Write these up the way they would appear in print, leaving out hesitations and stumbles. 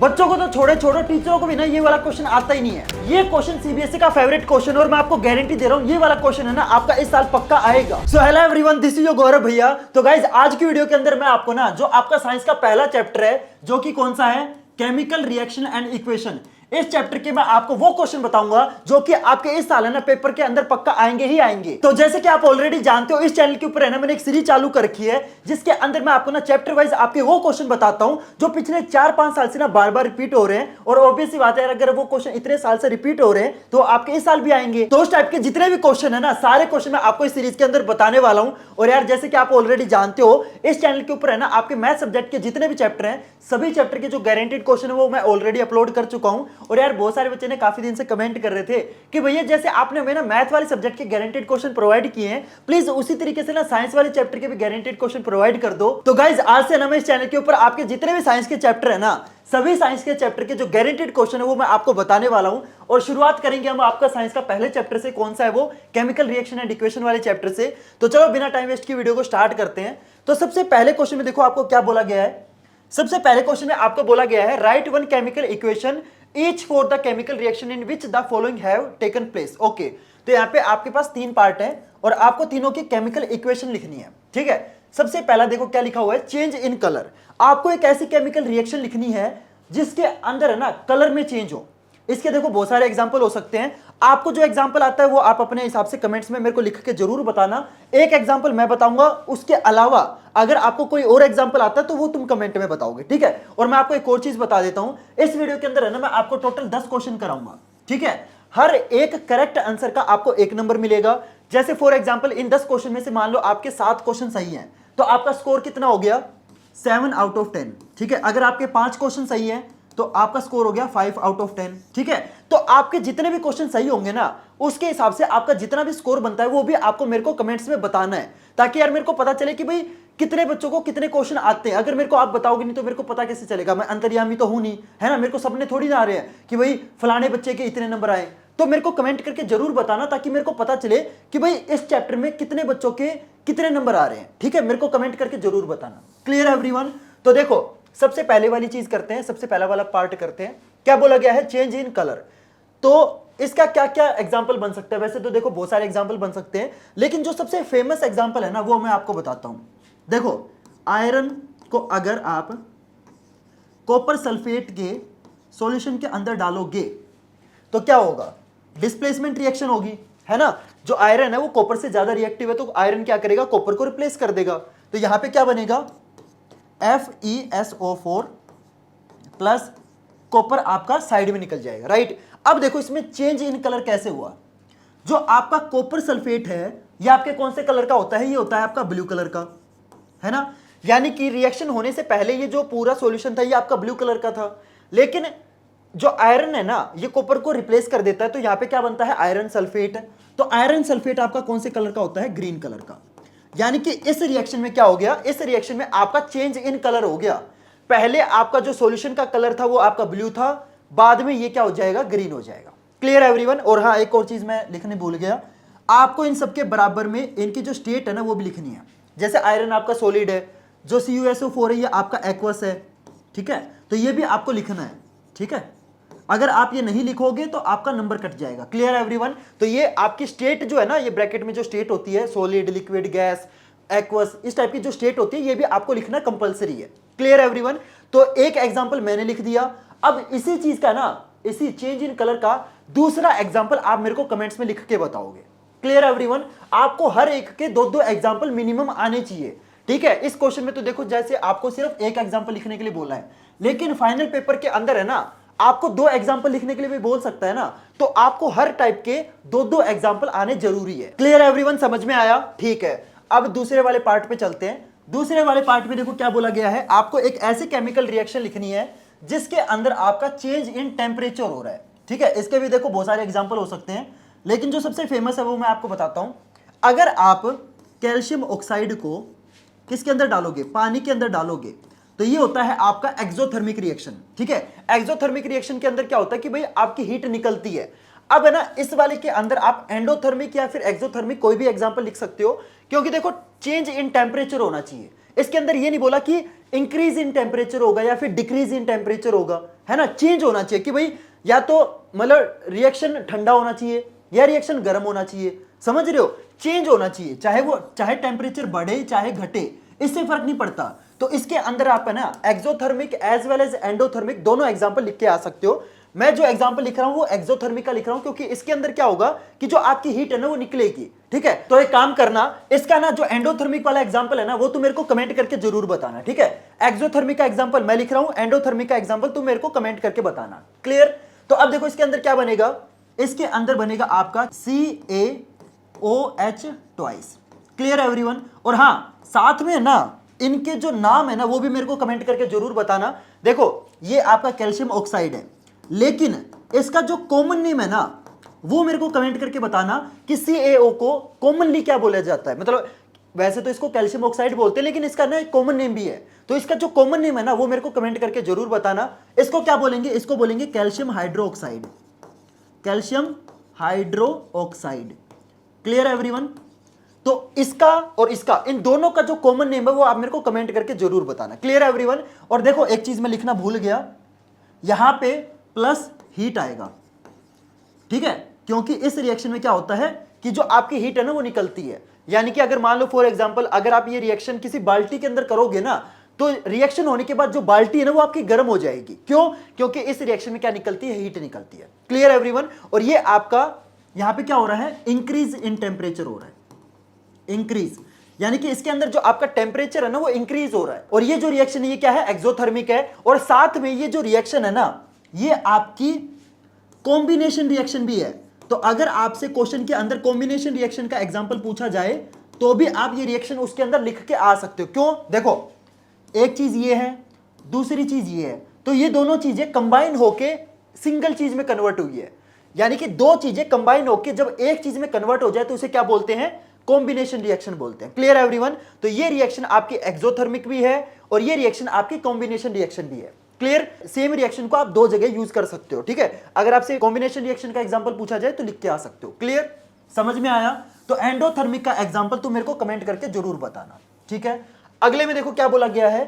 बच्चों को तो छोड़ो छोड़ो, टीचरों को भी ना ये वाला क्वेश्चन आता ही नहीं है। ये क्वेश्चन सीबीएसई का फेवरेट क्वेश्चन और मैं आपको गारंटी दे रहा हूँ ये वाला क्वेश्चन है ना आपका इस साल पक्का आएगा। So hello everyone, this is your Gaurav भैया। तो गाइज आज की वीडियो के अंदर मैं आपको ना जो आपका साइंस का पहला चैप्टर है जो कि कौन सा है, केमिकल रिएक्शन एंड इक्वेशन, इस चैप्टर के मैं आपको वो क्वेश्चन बताऊंगा जो कि आपके इस साल है ना पेपर के अंदर पक्का आएंगे ही आएंगे। तो जैसे कि आप ऑलरेडी जानते हो इस चैनल के ऊपर है ना मैंने एक सीरीज चालू कर रखी है जिसके अंदर मैं आपको ना चैप्टर वाइज आपके वो क्वेश्चन बताता हूं जो पिछले 4-5 साल से ना बार बार रिपीट हो रहे हैं। और ऑब्वियसली बात है अगर वो क्वेश्चन इतने साल से रिपीट हो रहे हैं तो आपके इस साल भी आएंगे। तो उस टाइप के जितने भी क्वेश्चन है ना सारे क्वेश्चन मैं आपको इस सीरीज के अंदर बताने वाला हूं। और यार जैसे कि आप ऑलरेडी जानते हो इस चैनल के ऊपर है ना आपके मैथ सब्जेक्ट के जितने भी चैप्टर हैं सभी चैप्टर के जो गारंटेड क्वेश्चन है वो मैं ऑलरेडी अपलोड कर चुका हूं। और यार बहुत सारे बच्चे ने काफी दिन से कमेंट कर रहे थे कि भैया जैसे आपने हमें ना मैथ वाले सब्जेक्ट के गारंटेड क्वेश्चन प्रोवाइड किए हैं प्लीज उसी तरीके से ना साइंस वाले चैप्टर के भी गारंटेड क्वेश्चन प्रोवाइड कर दो। तो गाइज आज से ना मैं इस चैनल के ऊपर आपके जितने भी साइंस के चैप्टर है ना सभी साइंस के चैप्टर के जो गारंटेड क्वेश्चन है वो मैं आपको बताने वाला हूं। और शुरुआत करेंगे हम आपका साइंस का पहले चैप्टर से, कौन सा है वो, केमिकल रिएक्शन एंड इक्वेशन वाले चैप्टर से। तो चलो बिना टाइम वेस्ट की वीडियो को स्टार्ट करते हैं। तो सबसे पहले क्वेश्चन में देखो आपको क्या बोला गया है। सबसे पहले क्वेश्चन में आपको बोला गया है right one chemical equation each for the chemical reaction in which the following have taken place. Okay, तो यहाँ पे आपके पास तीन पार्ट है और आपको तीनों की केमिकल इक्वेशन लिखनी है। ठीक है, सबसे पहला देखो क्या लिखा हुआ है, चेंज इन कलर। आपको एक ऐसी केमिकल रिएक्शन लिखनी है जिसके अंदर है ना कलर में चेंज हो। इसके देखो बहुत सारे एग्जांपल हो सकते हैं, आपको जो एग्जांपल आता है वो आप अपने हिसाब से कमेंट्स में मेरे को लिख के जरूर बताना। एक एग्जांपल मैं बताऊंगा, उसके अलावा अगर आपको कोई और एग्जांपल आता है तो वो तुम कमेंट में बताओगे। ठीक है, और मैं आपको एक और चीज बता देता हूं, इस वीडियो के अंदर है ना मैं आपको टोटल 10 क्वेश्चन कराऊंगा। ठीक है, हर एक करेक्ट आंसर का आपको 1 नंबर मिलेगा। जैसे फॉर एग्जाम्पल इन 10 क्वेश्चन में से मान लो आपके 7 क्वेश्चन सही हैं तो आपका स्कोर कितना हो गया, 7 आउट ऑफ 10। ठीक है, अगर आपके 5 क्वेश्चन सही हैं तो आपका स्कोर हो गया 5 आउट ऑफ 10। ठीक है, तो आपके जितने भी क्वेश्चन सही होंगे ना उसके हिसाब से आपका जितना भी स्कोर बनता है वो भी आपको मेरे को कमेंट्स में बताना है, ताकि यार मेरे को पता चले कि भाई कितने बच्चों को कितने क्वेश्चन आते हैं। अगर मेरे को आप बताओगे नहीं तो मेरे को पता कैसे चलेगा, मैं अंतर्यामी तो हूं नहीं, है ना, मेरे को सबने थोड़ी ना आ रहे हैं कि भाई फलाने बच्चे के इतने नंबर आए। तो मेरे को कमेंट करके जरूर बताना ताकि मेरे को पता चले कि भाई इस चैप्टर में कितने बच्चों के कितने नंबर आ रहे हैं। ठीक है, मेरे को कमेंट करके जरूर बताना। Clear everyone? तो देखो सबसे पहले वाली चीज करते हैं, सबसे पहला वाला पार्ट करते हैं। क्या बोला गया है, चेंज इन कलर। तो इसका क्या क्या एग्जाम्पल बन सकता है, वैसे तो देखो बहुत सारे एग्जाम्पल बन सकते हैं लेकिन जो सबसे फेमस एग्जाम्पल है ना वो मैं आपको बताता हूं। देखो आयरन को अगर आप कॉपर सल्फेट के सॉल्यूशन के अंदर डालोगे तो क्या होगा, डिस्प्लेसमेंट रिएक्शन होगी, है ना। जो आयरन है वो कॉपर से ज्यादा रिएक्टिव है तो आयरन क्या करेगा, कॉपर को रिप्लेस कर देगा। तो यहां पे क्या बनेगा, FeSO4 प्लस कॉपर आपका साइड में निकल जाएगा। राइट, अब देखो इसमें चेंज इन कलर कैसे हुआ। जो आपका कॉपर सल्फेट है ये आपके कौन से कलर का होता है, ये होता है आपका ब्लू कलर का, है ना। यानी कि रिएक्शन होने से पहले ये जो पूरा सॉल्यूशन था ये आपका ब्लू कलर का था, लेकिन जो आयरन है ना ये कॉपर को रिप्लेस कर देता है तो यहां पे क्या बनता है, आयरन सल्फेट। तो आयरन सल्फेट आपका कौन से कलर का होता है, ग्रीन कलर का। यानी कि इस रिएक्शन में क्या हो गया, इस रिएक्शन में आपका चेंज इन कलर हो गया। पहले आपका जो सॉल्यूशन का कलर था वो आपका ब्लू था, बाद में ये क्या हो जाएगा, ग्रीन हो जाएगा। Clear everyone? और हाँ एक और चीज मैं लिखने भूल गया, आपको इन सबके बराबर में इनकी जो स्टेट है ना वो भी लिखनी है। जैसे आयरन आपका सॉलिड है, जो CuSO4 है ये आपका एक्वस है। ठीक है, तो ये भी आपको लिखना है। ठीक है, अगर आप ये नहीं लिखोगे तो आपका नंबर कट जाएगा। Clear everyone? तो ये आपकी स्टेट जो है ना, ये ब्रैकेट में जो स्टेट होती है, सॉलिड, लिक्विड, गैस, एक्वस, इस टाइप की जो स्टेट होती है ये भी आपको लिखना कंपलसरी है। Clear everyone? तो एक एग्जांपल मैंने लिख दिया। अब इसी चीज का ना, इसी चेंज इन कलर का दूसरा एग्जांपल आप मेरे को कमेंट्स में लिख के बताओगे। Clear everyone? आपको हर एक के 2-2 एग्जांपल मिनिमम आने चाहिए। ठीक है, इस क्वेश्चन में तो देखो जैसे आपको सिर्फ एक एग्जांपल लिखने के लिए बोला है, लेकिन फाइनल पेपर के अंदर है ना आपको 2 एग्जांपल लिखने के लिए भी बोल सकता है ना, तो आपको हर टाइप के 2-2 एग्जांपल आने जरूरी है। Clear everyone? समझ में आया? ठीक है, अब दूसरे वाले पार्ट पे चलते हैं। दूसरे वाले पार्ट में देखो क्या बोला गया है, आपको एक ऐसी केमिकल रिएक्शन लिखनी है जिसके अंदर आपका चेंज इन टेम्परेचर हो रहा है। ठीक है, इसके भी देखो बहुत सारे एग्जांपल हो सकते हैं लेकिन जो सबसे फेमस है वो मैं आपको बताता हूं। अगर आप कैल्शियम ऑक्साइड को किसके अंदर डालोगे, पानी के अंदर डालोगे तो ये होता है आपका एक्सोथर्मिक रिएक्शन। ठीक है, एक्सोथर्मिक रिएक्शन के अंदर क्या होता है कि भाई आपकी हीट निकलती है। अब है ना इस वाले के अंदर आप एंडोथर्मिक या फिर एक्सोथर्मिक कोई भी एग्जांपल लिख सकते हो, क्योंकि देखो चेंज इन टेम्परेचर होना चाहिए। इसके अंदर ये नहीं बोला कि इंक्रीज इन टेम्परेचर होगा या फिर डिक्रीज इन टेम्परेचर होगा, है ना, चेंज होना चाहिए कि भाई या तो मतलब रिएक्शन ठंडा होना चाहिए या रिएक्शन गर्म होना चाहिए, समझ रहे हो, चेंज होना चाहिए, चाहे टेम्परेचर बढ़े चाहे घटे, इससे फर्क नहीं पड़ता। तो इसके अंदर आप है ना exothermic as well as endothermic दोनों एग्जांपल लिख के आ सकते हो। मैं जो एग्जांपल लिख रहा हूं वो एक्सोथर्मिक का लिख रहा हूं क्योंकि इसके अंदर क्या होगा कि जो आपकी हीट है ना वो निकलेगी, ठीक है। तो एक काम करना, इसका ना जो एंडोथर्मिक वाला एग्जांपल है ना वो तुम मेरे को कमेंट करके जरूर बताना, ठीक है। एक्सोथर्मिक का एग्जांपल मैं लिख रहा हूं, एंडोथर्मिक का एग्जांपल तुम मेरे को कमेंट करके बताना, क्लियर। तो अब देखो इसके अंदर क्या बनेगा, इसके अंदर बनेगा आपका CaOH ट्वाइस, क्लियर एवरीवन। और हां साथ में ना इनके जो नाम है ना वो भी मेरे को कमेंट करके जरूर बताना। देखो ये आपका कैल्शियम ऑक्साइड है, लेकिन इसका जो कॉमन नेम है ना वो मेरे को कमेंट करके बताना कि CaO को कॉमनली क्या बोला जाता है। मतलब वैसे तो इसको कैल्शियम ऑक्साइड बोलते हैं लेकिन इसका ना एक कॉमन नेम भी है, तो इसका जो कॉमन नेम है ना वो मेरे को कमेंट करके जरूर बताना। इसको क्या बोलेंगे, इसको बोलेंगे calcium hydroxide, calcium hydroxide, clear everyone. तो इसका और इसका इन दोनों का जो कॉमन नेम है वो आप मेरे को कमेंट करके जरूर बताना, क्लियर एवरीवन। और देखो एक चीज मैं लिखना भूल गया, यहां पे प्लस हीट आएगा, ठीक है, क्योंकि इस रिएक्शन में क्या होता है कि जो आपकी हीट है ना वो निकलती है। यानी कि अगर मान लो फॉर एग्जांपल अगर आप ये रिएक्शन किसी बाल्टी के अंदर करोगे ना तो रिएक्शन होने के बाद जो बाल्टी है ना वो आपकी गर्म हो जाएगी, क्यों, क्योंकि इस रिएक्शन में क्या निकलती है, हीट निकलती है, क्लियर एवरीवन। और ये आपका यहां पे क्या हो रहा है, इंक्रीज इन टेम्परेचर हो रहा है, इंक्रीज, यानी कि इसके अंदर जो आपका टेम्परेचर है ना वो इंक्रीज हो रहा है। और ये जो रिएक्शन है ये क्या है, एक्सोथर्मिक है। और साथ में ये जो रिएक्शन है ना ये आपकी कॉम्बिनेशन रिएक्शन भी है। तो अगर आपसे क्वेश्चन के अंदर कॉम्बिनेशन रिएक्शन का एग्जांपल पूछा जाए तो भी आप ये रिएक्शन उसके अंदर लिख के आ सकते हो, क्यों, देखो एक चीज ये है, दूसरी चीज ये है, तो ये दोनों चीजें कंबाइन होके सिंगल चीज में कन्वर्ट हुई है। यानी कि दो चीजें कंबाइन होके जब एक चीज में कन्वर्ट हो जाए तो उसे क्या बोलते हैं, कॉम्बिनेशन रिएक्शन बोलते हैं, क्लियर एवरीवन। तो ये रिएक्शन आपकी एक्सोथर्मिक भी है और ये रिएक्शन आपकी कॉम्बिनेशन रिएक्शन भी है, क्लियर। सेम रिएक्शन को आप दो जगह यूज कर सकते हो, ठीक है। अगर आपसे कॉम्बिनेशन रिएक्शन का एग्जांपल पूछा जाए तो लिख के आ सकते हो, क्लियर, समझ में आया। तो एंडोथर्मिक का एग्जांपल तुम मेरे को कमेंट करके जरूर बताना, ठीक है। अगले में देखो क्या बोला गया है,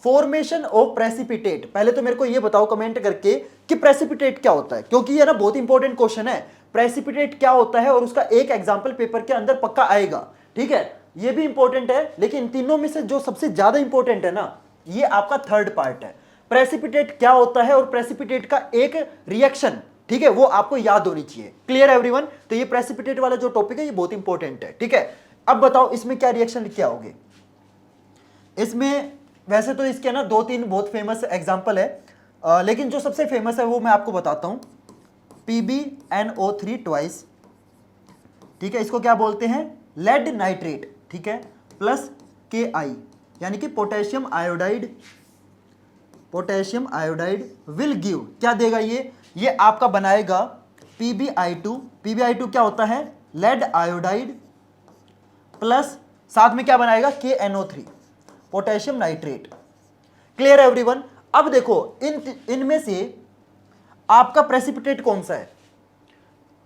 फॉर्मेशन ऑफ प्रेसिपिटेट। पहले तो मेरे को ये बताओ कमेंट करके कि प्रेसिपिटेट क्या होता है, क्योंकि ये ना बहुत इंपॉर्टेंट क्वेश्चन है, प्रेसिपिटेट क्या होता है और उसका एक एग्जांपल पेपर के अंदर पक्का आएगा, ठीक है। ये भी इंपॉर्टेंट है लेकिन इन तीनों में से जो सबसे ज्यादा इंपॉर्टेंट है ना ये आपका थर्ड पार्ट है, प्रेसिपिटेट क्या होता है और प्रेसिपिटेट का एक रिएक्शन, ठीक है, वो आपको याद होनी चाहिए, क्लियर एवरीवन। तो ये प्रेसिपिटेट वाला जो टॉपिक है ये बहुत इंपॉर्टेंट है, ठीक है। अब बताओ इसमें क्या रिएक्शन लिख के आओगे। इसमें वैसे तो इसके ना दो तीन बहुत फेमस एग्जांपल है, लेकिन जो सबसे फेमस है वो मैं आपको बताता हूं, PbNO3 ट्वाइस, ठीक है, इसको क्या बोलते हैं, लेड नाइट्रेट, ठीक है, प्लस Ki यानी कि potassium iodide, potassium iodide will give, क्या देगा ये आपका बनाएगा PbI2, PbI2 क्या होता है, लेड आयोडाइड प्लस साथ में क्या बनाएगा, KNO3 potassium nitrate, clear everyone. अब देखो इनमें से आपका प्रेसिपिटेट कौन सा है,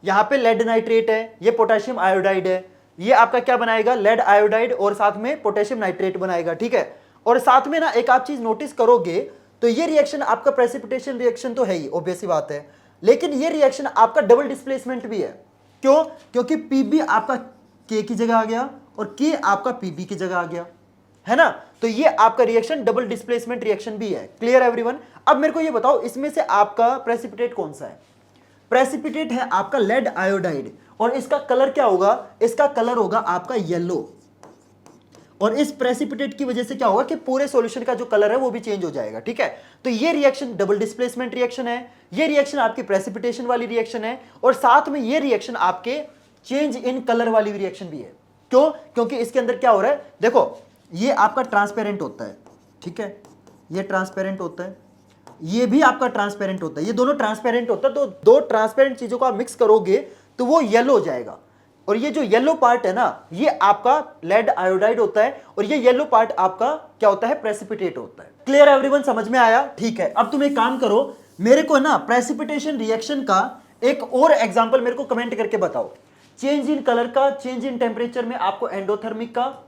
यहां पे लेड नाइट्रेट है, ये पोटेशियम आयोडाइड है, ये आपका क्या बनाएगा, लेड आयोडाइड और साथ में पोटेशियम नाइट्रेट बनाएगा, ठीक है। और साथ में ना एक आप चीज नोटिस करोगे तो ये रिएक्शन आपका प्रेसिपिटेशन रिएक्शन तो है ही, ऑब्वियस सी बात है, लेकिन ये रिएक्शन आपका डबल डिस्प्लेसमेंट भी है, क्यों, क्योंकि Pb आपका K की जगह आ गया और K आपका Pb की जगह आ गया, है ना। तो ये आपका रिएक्शन डबल डिस्प्लेसमेंट रिएक्शन भी है, क्लियर एवरीवन। अब मेरे को ये बताओ इसमें से आपका प्रेसिपिटेट कौन सा है, प्रेसिपिटेट है आपका लेड आयोडाइड और इसका कलर क्या होगा, इसका कलर होगा आपका येलो। और इस प्रेसिपिटेट की वजह से क्या होगा कि पूरे सॉल्यूशन का जो कलर है वो भी चेंज हो जाएगा, ठीक है। तो ये रिएक्शन डबल डिस्प्लेसमेंट रिएक्शन है, ये रिएक्शन आपकी प्रेसिपिटेशन वाली रिएक्शन है और साथ में ये रिएक्शन आपके चेंज इन कलर वाली रिएक्शन भी है, क्यों, क्योंकि इसके अंदर क्या हो रहा है, देखो ये आपका ट्रांसपेरेंट होता है, ठीक है, ये ट्रांसपेरेंट होता है, ये भी आपका ट्रांसपेरेंट होता है, ये दोनों ट्रांसपेरेंट होता है। तो दो ट्रांसपेरेंट चीजों को आप मिक्स करोगे तो वो येलो हो जाएगा और ये जो येलो पार्ट है ना ये आपका लेड आयोडाइड होता है और ये येलो पार्ट आपका क्या होता है, प्रेसिपिटेट होता है, क्लियर एवरीवन, समझ में आया, ठीक है। अब तुम एक काम करो, मेरे को ना प्रेसिपिटेशन रिएक्शन का एक और एग्जांपल मेरे को कमेंट करके बताओ, चेंज इन कलर का, चेंज इन टेम्परेचर में आपको एंडोथर्मिक का,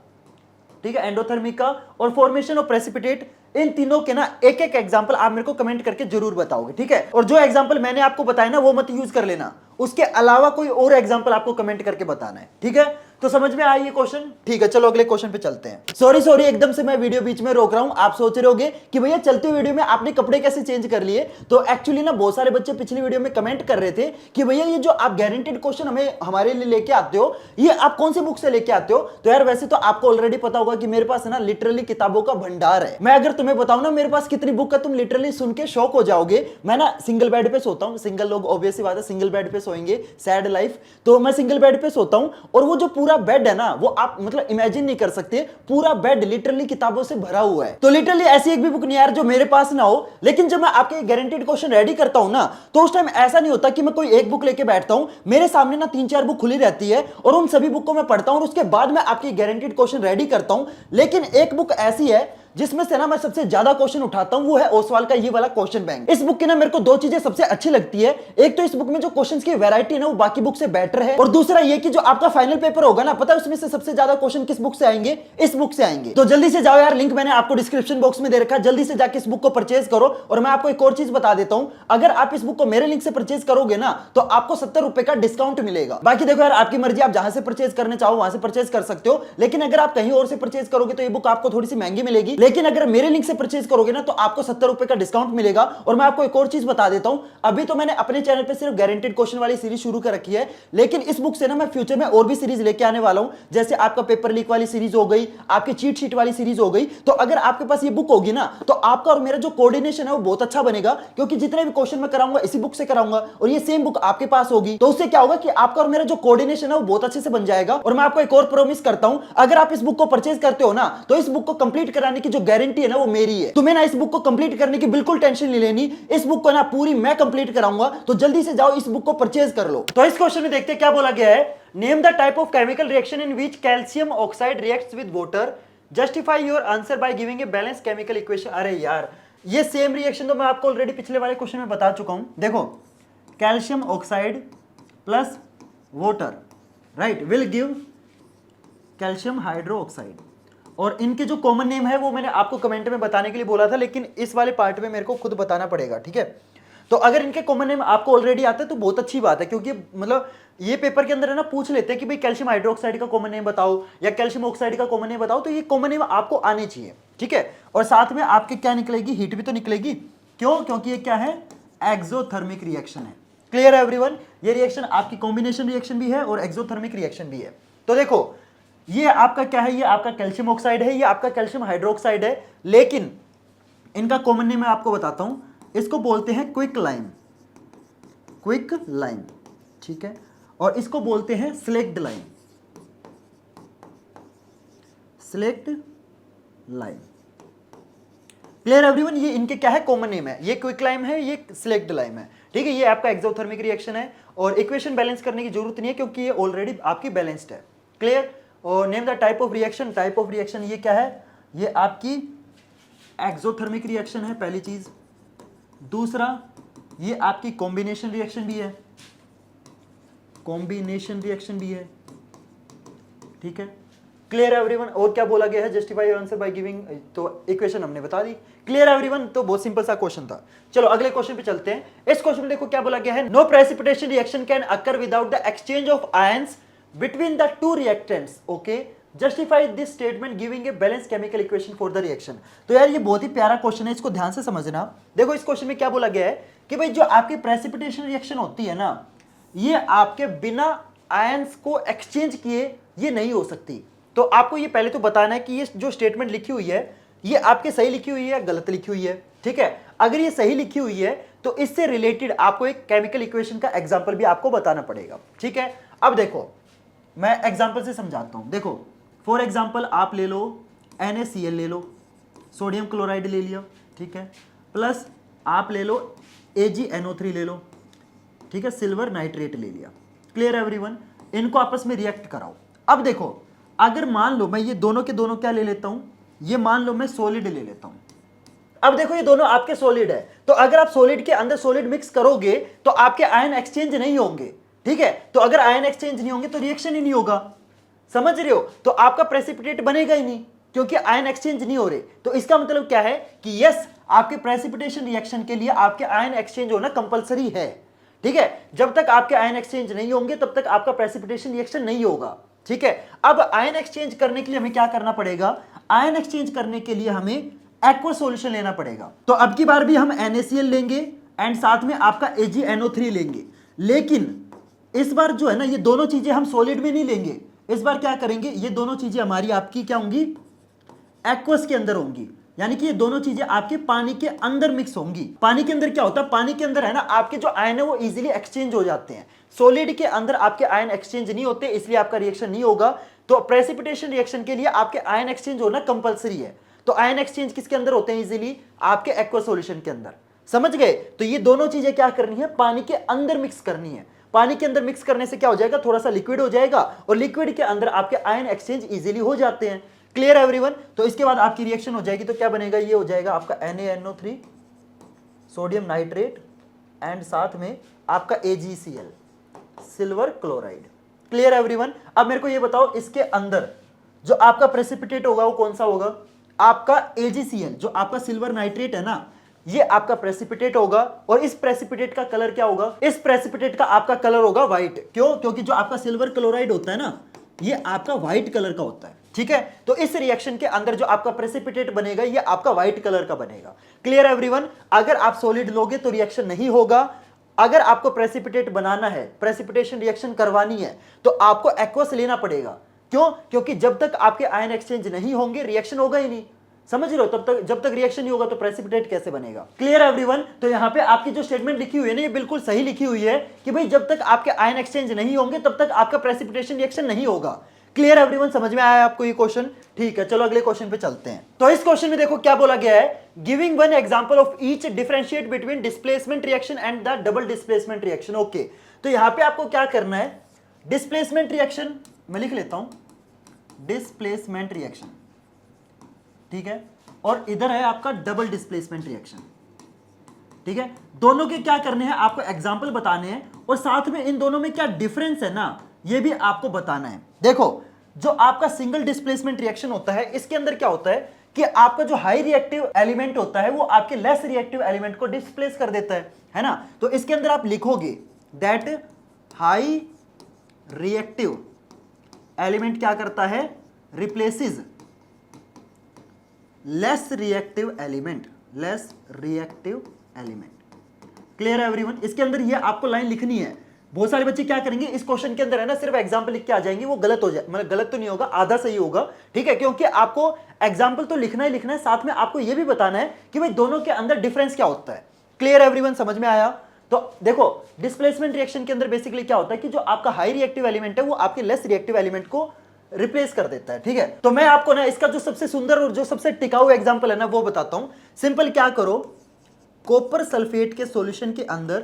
ठीक है, एंडोथर्मिक का, और फॉर्मेशन ऑफ प्रेसिपिटेट इन तीनों के ना एक एक एग्जांपल आप मेरे को कमेंट करके जरूर बताओगे, ठीक है। और जो एग्जांपल मैंने आपको बताया ना वो मत यूज कर लेना, उसके अलावा कोई और एग्जांपल आपको कमेंट करके बताना है, ठीक है। तो समझ में आया ये क्वेश्चन? ठीक है, चलो अगले क्वेश्चन पे चलते हैं। सॉरी एकदम से मैं वीडियो बीच में रोक रहा हूं। आप सोच रहे होगे कि भैया चलते हुए वीडियो में आपने कपड़े कैसे चेंज कर लिए। तो एक्चुअली ना बहुत सारे बच्चे पिछली वीडियो में कमेंट कर रहे थे कि भैया ये जो आप गारंटेड क्वेश्चन हमें हमारे लिए लेके आते हो, ये आप कौन सी बुक से लेके आते हो। तो यार वैसे तो आपको ऑलरेडी पता होगा कि मेरे पास ना लिटरली किताबों का भंडार है। मैं अगर तुम्हें बताऊं ना मेरे पास कितनी बुक है, तुम लिटरली सुन के शॉक हो जाओगे। मैं ना सिंगल बेड पे सोता हूं, सिंगल लोग ऑब्वियस सी बात है सिंगल बेड पे सोएंगे, सैड लाइफ। तो मैं सिंगल बेड पे सोता हूं और वो जो पूरा बेड है ना वो आप मतलब इमेजिन नहीं कर सकते, पूरा बेड लिटरली किताबों से भरा हुआ है। तो लिटरली ऐसी एक भी बुक नहीं यार जो मेरे पास ना हो। लेकिन जब मैं आपके गारंटेड क्वेश्चन रेडी करता हूं ना तो उस टाइम ऐसा नहीं होता कि मैं कोई एक बुक लेके बैठता हूं, मेरे सामने ना 3-4 बुक खुली रहती है और उन सभी बुक को मैं पढ़ता हूं और उसके बाद मैं आपके गारंटेड क्वेश्चन रेडी करता हूं। लेकिन एक बुक ऐसी है जिसमें से ना मैं सबसे ज्यादा क्वेश्चन उठाता हूं, वो है ओसवाल का ये वाला क्वेश्चन बैंक। इस बुक की ना मेरे को दो चीजें सबसे अच्छी लगती है। एक तो इस बुक में जो क्वेश्चंस की वैरायटी है ना वो बाकी बुक से बेटर है, और दूसरा ये कि जो आपका फाइनल पेपर होगा ना, पता है उसमें से सबसे ज्यादा क्वेश्चन किस बुक से आएंगे? इस बुक से आएंगे। तो जल्दी से जाओ यार, लिंक मैंने आपको डिस्क्रिप्शन बॉक्स में दे रखा है, जल्दी से जाके इस बुक को परचेज करो। और मैं आपको एक और चीज बता देता हूं, अगर आप इस बुक को मेरे लिंक से परचेज करोगे ना तो आपको 70 रुपए का डिस्काउंट मिलेगा। बाकी देखो यार आपकी मर्जी, आप जहां से परचेज करने चाहो वहां से परचेज कर सकते हो, लेकिन अगर आप कहीं और से परचेज करोगे तो ये बुक आपको थोड़ी सी महंगी मिलेगी। लेकिन अगर मेरे लिंक से परचेज करोगे ना तो आपको 70 रुपए का डिस्काउंट मिलेगा। और मैं आपको एक और चीज बता देता हूं, अभी तो मैंने अपने चैनल पे सिर्फ गारंटेड क्वेश्चन वाली सीरीज शुरू कर रखी है, लेकिन इस बुक से ना मैं फ्यूचर में और भी सीरीज लेके आने वाला हूं। जैसे आपका पेपर लीक वाली सीरीज हो गई, आपकी चीट शीट वाली सीरीज हो गई। तो अगर आपके पास ये बुक होगी ना तो आपका और मेरा जो कोऑर्डिनेशन है वो बहुत अच्छा बनेगा, क्योंकि जितने भी क्वेश्चन मैं कराऊंगा इसी बुक से कराऊंगा और ये सेम बुक आपके पास होगी। तो उससे क्या होगा कि आपका और मेरा जो कोऑर्डिनेशन है वो बहुत अच्छे से बन जाएगा। और मैं आपको एक और प्रॉमिस करता हूं, अगर आप इस बुक को परचेज करते हो ना तो इस बुक को कंप्लीट कराने की जो गारंटी है ना वो मेरी है। तुम्हें ना इस बुक को कंप्लीट करने की बिल्कुल टेंशन नहीं लेनी, इस बुक को ना पूरी मैं कंप्लीट कराऊंगा। तो जल्दी से जाओ इस बुक को परचेज कर लो। तो इस क्वेश्चन में देखते हैं क्या बोला गया है। Name the type of chemical reaction in which calcium oxide reacts with water, justify your answer by giving a balance chemical equation. अरे यार ये सेम रिएक्शन तो मैं आपको ऑलरेडी पिछले वाले क्वेश्चन में बता चुका हूं। देखो calcium oxide plus water right will give calcium hydro oxide, और इनके जो कॉमन नेम है वो मैंने आपको कमेंट में बताने के लिए बोला था, लेकिन इस वाले पार्ट में मेरे को खुद बताना पड़ेगा, ठीक है। तो अगर इनके कॉमन नेम आपको ऑलरेडी आते हैं तो बहुत अच्छी बात है, क्योंकि मतलब ये पेपर के अंदर है ना पूछ लेते हैं कि भाई कैल्शियम हाइड्रोक्साइड का कॉमन नेम बताओ या कैल्शियम ऑक्साइड का कॉमन नेम बताओ, तो ये कॉमन नेम आपको आने चाहिए, ठीक है। और साथ में आपके क्या निकलेगी, हीट भी तो निकलेगी। क्यों? क्योंकि ये क्या है, एक्सोथर्मिक रिएक्शन है। क्लियर है एवरीवन? ये रिएक्शन आपकी कॉम्बिनेशन रिएक्शन भी है और एक्सोथर्मिक रिएक्शन भी है। तो देखो ये आपका क्या है, ये आपका कैल्शियम ऑक्साइड है, ये आपका कैल्शियम हाइड्रोक्साइड है, लेकिन इनका कॉमन नेम मैं आपको बताता हूं, इसको बोलते हैं क्विक लाइम, क्विक लाइम, ठीक है। और इसको बोलते हैं slaked lime, slaked lime. Clear everyone? ये इनके क्या है, कॉमन नेम है। ये क्विक लाइम है, ये स्लेक्ड लाइम है, ठीक है। ये आपका एक्सोथर्मिक रिएक्शन है और इक्वेशन बैलेंस करने की जरूरत नहीं है क्योंकि ये ऑलरेडी आपकी बैलेंस्ड है। क्लियर? और name the type of reaction, type of reaction ये क्या है, ये आपकी एक्सोथर्मिक रिएक्शन है पहली चीज। दूसरा ये आपकी कॉम्बिनेशन रिएक्शन भी है, कॉम्बिनेशन रिएक्शन भी है, ठीक है। Clear everyone? और क्या बोला गया है, justify your answer by giving, तो इक्वेशन हमने बता दी। Clear everyone? तो बहुत सिंपल सा क्वेश्चन था। चलो अगले क्वेश्चन पे चलते हैं। इस क्वेश्चन में देखो क्या बोला गया है, no precipitation reaction can occur without the exchange of ions between the two reactants, okay, justify this statement giving a balanced chemical equation for the reaction। तो यार ये बहुत ही प्यारा क्वेश्चन है, इसको ध्यान से समझना। देखो इस क्वेश्चन में क्या बोला गया है कि भाई जो आपकी प्रेसिपिटेशन रिएक्शन होती है ना, ये आपके बिना आयंस को एक्सचेंज किए ये नहीं हो सकती। तो आपको ये पहले तो बताना है कि ये जो स्टेटमेंट लिखी हुई है ये आपके सही लिखी हुई है या गलत लिखी हुई है, ठीक है। अगर ये सही लिखी हुई है तो इससे रिलेटेड आपको एक केमिकल इक्वेशन का एग्जाम्पल भी आपको बताना पड़ेगा, ठीक है। अब देखो मैं एग्जाम्पल से समझाता हूं। देखो फॉर एग्जाम्पल आप ले लो NaCl ले लो, सोडियम क्लोराइड ले लिया, ठीक है, प्लस आप ले लो AgNO3 ले लो, ठीक है, सिल्वर नाइट्रेट ले लिया। Clear everyone? इनको आपस में रिएक्ट कराओ। अब देखो अगर मान लो मैं ये दोनों के दोनों क्या ले लेता हूं, ये मान लो मैं सॉलिड ले लेता हूं। अब देखो ये दोनों आपके सॉलिड है, तो अगर आप सॉलिड के अंदर सॉलिड मिक्स करोगे तो आपके आयन एक्सचेंज नहीं होंगे, ठीक है। तो अगर आयन एक्सचेंज नहीं होंगे तो रिएक्शन ही नहीं होगा, समझ रहे हो? तो आपका प्रेसिपिटेट बनेगा ही नहीं, क्योंकि आयन एक्सचेंज नहीं हो रहे। तो इसका मतलब क्या है कि यस, आपके प्रेसिपिटेशन रिएक्शन के लिए आपके आयन एक्सचेंज होना कंपलसरी है। ठीक है, जब तक आपके आयन एक्सचेंज नहीं होंगे तब तक आपका प्रेसिपिटेशन रिएक्शन नहीं होगा। ठीक है, अब आयन एक्सचेंज करने के लिए हमें क्या करना पड़ेगा? आयन एक्सचेंज करने के लिए हमें एक्वस सॉल्यूशन लेना पड़ेगा। तो अब की बार भी हम NaCl लेंगे एंड साथ में आपका AgNO3 लेंगे, लेकिन इस बार जो है ना, ये दोनों चीजें हम सॉलिड में नहीं लेंगे। इस बार क्या करेंगे, ये दोनों चीजें हमारी आपकी क्या होंगी? एक्वस के अंदर होंगी, यानी कि ये दोनों चीजें आपके पानी के अंदर मिक्स होंगी। पानी के अंदर क्या होता है? पानी के अंदर है ना, आपके जो आयन है वो इजीली एक्सचेंज हो जाते हैं। सॉलिड के अंदर आपके आयन एक्सचेंज नहीं होते, इसलिए आपका रिएक्शन नहीं होगा। तो प्रेसिपिटेशन रिएक्शन के लिए आपके आयन एक्सचेंज होना कंपलसरी है। तो आयन एक्सचेंज किसके अंदर होते हैं? इजीली आपके एक्वस सॉल्यूशन के अंदर। समझ गए? तो ये दोनों चीजें क्या करनी है? पानी के अंदर मिक्स करनी है। पानी के अंदर मिक्स करने से क्या हो जाएगा? थोड़ा सा लिक्विड हो जाएगा और लिक्विड के अंदर आपके आयन एक्सचेंज इजीली हो जाते हैं। Clear everyone? तो इसके बाद आपकी रिएक्शन हो जाएगी, तो क्या बनेगा? ये हो जाएगा आपका NaNO3 सोडियम नाइट्रेट एंड साथ में आपका AgCl silver chloride. Clear everyone? अब मेरे को ये बताओ, इसके अंदर जो आपका प्रेसिपिटेट होगा वो कौन सा होगा? आपका AgCl, जो आपका सिल्वर नाइट्रेट है ना, ये आपका प्रेसिपिटेट होगा। और इस प्रेसिपिटेट का कलर क्या होगा? इस प्रेसिपिटेट का आपका कलर होगा व्हाइट। क्यों? क्योंकि जो आपका सिल्वर क्लोराइड होता है ना, ये आपका व्हाइट कलर का होता है। ठीक है, तो इस रिएक्शन के अंदर जो आपका प्रेसिपिटेट बनेगा ये आपका व्हाइट कलर का बनेगा। Clear everyone? अगर आप सॉलिड लोगे तो रिएक्शन नहीं होगा। अगर आपको प्रेसिपिटेट बनाना है, प्रेसिपिटेशन रिएक्शन करवानी है, तो आपको एक्वस लेना पड़ेगा। क्यों? क्योंकि जब तक आपके आयन एक्सचेंज नहीं होंगे रिएक्शन होगा ही नहीं। समझ रहे हो? तब तक, जब तक रिएक्शन नहीं होगा तो प्रेसिपिटेट कैसे बनेगा? Clear everyone? तो यहां पे आपकी जो स्टेटमेंट लिखी हुई है ना, ये बिल्कुल सही लिखी हुई है कि भाई जब तक आपके आयन एक्सचेंज नहीं होंगे तब तक आपका प्रेसिपिटेशन रिएक्शन नहीं होगा। Clear everyone? समझ में आया आपको ये क्वेश्चन? ठीक है, चलो अगले क्वेश्चन पे चलते हैं। तो इस क्वेश्चन में देखो क्या बोला गया है, giving one example of each differentiate between displacement reaction and the double displacement reaction. Okay, तो यहां पे आपको क्या करना है? डिस्प्लेसमेंट रिएक्शन मैं लिख लेता हूं, डिस्प्लेसमेंट रिएक्शन। ठीक है, और इधर है आपका डबल डिस्प्लेसमेंट रिएक्शन। ठीक है, दोनों के क्या करने हैं? आपको एग्जांपल बताने हैं और साथ में इन दोनों में क्या डिफरेंस है ना, ये भी आपको बताना है। देखो, जो आपका सिंगल डिस्प्लेसमेंट रिएक्शन होता है, इसके अंदर क्या होता है कि आपका जो हाई रिएक्टिव एलिमेंट होता है वो आपके लेस रिएक्टिव एलिमेंट को डिस्प्लेस कर देता है ना। तो इसके अंदर आप लिखोगे दैट हाई रिएक्टिव एलिमेंट क्या करता है? Replaces less reactive element, less reactive element. Clear है एवरीवन? इसके अंदर ये आपको लाइन लिखनी है। बहुत सारे बच्चे क्या करेंगे, इस क्वेश्चन के अंदर है ना सिर्फ एग्जांपल लिख के आ जाएंगे, वो गलत हो जाए, मतलब गलत तो नहीं होगा, आधा सही होगा। ठीक है, क्योंकि आपको एग्जांपल तो लिखना ही लिखना है, साथ में आपको ये भी बताना है कि भाई दोनों के अंदर डिफरेंस क्या होता है। Clear everyone? समझ में आया? तो देखो, डिस्प्लेसमेंट रिएक्शन के अंदर बेसिकली क्या होता है कि जो आपका हाई रिएक्टिव एलिमेंट है वो आपके लेस रिएक्टिव एलिमेंट को रिप्लेस कर देता है। ठीक है, तो मैं आपको ना इसका जो सबसे सुंदर और जो सबसे टिकाऊ एग्जांपल है ना वो बताता हूं। सिंपल क्या करो, कॉपर सल्फेट के सॉल्यूशन के अंदर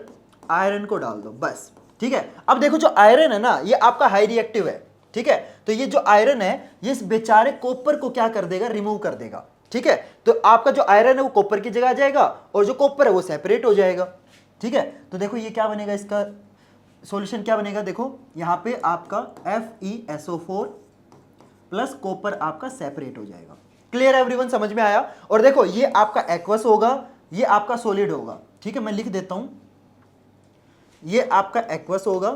आयरन को डाल दो, बस। ठीक है, अब देखो जो आयरन है ना ये आपका हाई रिएक्टिव है। ठीक है, तो ये जो आयरन है ये इस बेचारे कॉपर को क्या कर देगा? रिमूव कर देगा। ठीक है, तो आपका जो आयरन है वो कॉपर की जगह आ जाएगा और जो कॉपर है वो सेपरेट हो जाएगा। ठीक है, तो देखो ये क्या बनेगा, इसका सॉल्यूशन क्या बनेगा? देखो यहां पे आपका FeSO4 प्लस कॉपर आपका सेपरेट हो जाएगा। Clear everyone? समझ में आया? और देखो ये आपका एक्वस होगा, ये आपका सॉलिड होगा। ठीक है, मैं लिख देता हूं, ये आपका एक्वस होगा।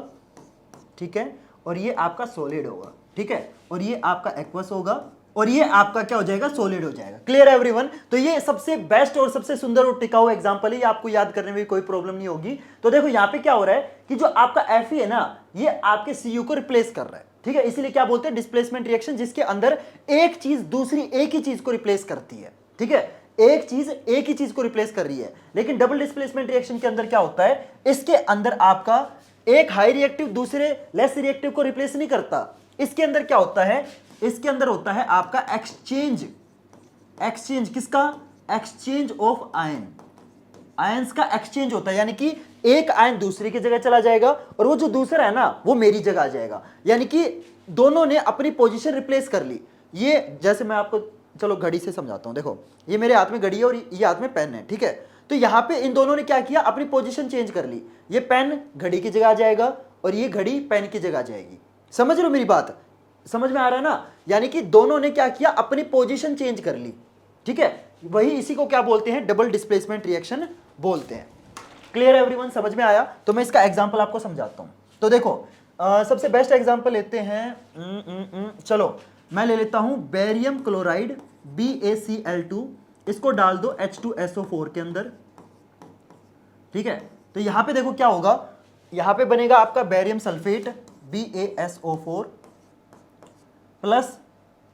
ठीक है, और ये आपका सॉलिड होगा। ठीक है, और ये आपका एक्वस होगा और ये आपका क्या हो जाएगा? सॉलिड हो जाएगा। Clear everyone? तो ये सबसे बेस्ट और सबसे सुंदर और टिकाऊ एग्जांपल है, ये आपको याद करने में कोई प्रॉब्लम नहीं होगी। तो देखो यहाँ पे क्या हो रहा है कि जो आपका Fe है ना ये आपके Cu को रिप्लेस कर रहा है। ठीक है, इसीलिए क्या बोलते हैं? डिस्प्लेसमेंट रिएक्शन, जिसके अंदर एक चीज दूसरी एक ही चीज को रिप्लेस करती है। ठीक है, एक चीज एक ही चीज को रिप्लेस कर रही है। लेकिन डबल डिस्प्लेसमेंट रिएक्शन के अंदर क्या होता है? इसके अंदर आपका एक हाई रिएक्टिव दूसरे लेस रिएक्टिव को रिप्लेस नहीं करता। इसके अंदर क्या होता है? इसके अंदर होता है आपका एक्सचेंज। एक्सचेंज किसका? Exchange of ion. आयंस का एक्सचेंज होता है, यानी कि एक आयन दूसरे की जगह चला जाएगा और वो जो दूसरा है ना वो मेरी जगह आ जाएगा, यानी कि दोनों ने अपनी पोजीशन रिप्लेस कर ली। ये जैसे मैं आपको चलो घड़ी से समझाता हूं। देखो ये मेरे हाथ में घड़ी है और ये हाथ में पेन है। ठीक है, तो यहां पे इन दोनों ने क्या किया? अपनी पोजीशन चेंज कर ली। ये पेन घड़ी की जगह आ जाएगा और ये घड़ी पेन की जगह आ जाएगी। समझ रहे हो मेरी बात? समझ में आ रहा है ना, यानी कि दोनों ने क्या किया, अपनी पोजीशन चेंज कर ली, ठीक है, वही इसी को क्या बोलते हैं, डबल डिस्प्लेसमेंट रिएक्शन बोलते हैं। क्लियर एवरीवन, समझ में आया? तो मैं इसका एग्जांपल आपको समझाता हूं। तो देखो सबसे बेस्ट एग्जांपल लेते हैं, चलो मैं ले लेता हूं बेरियम क्लोराइड BaCl2, इसको डाल दो H2SO4 के अंदर, ठीक है। तो यहां पे देखो क्या होगा, यहां पे बनेगा आपका बेरियम सल्फेट BaSO4 प्लस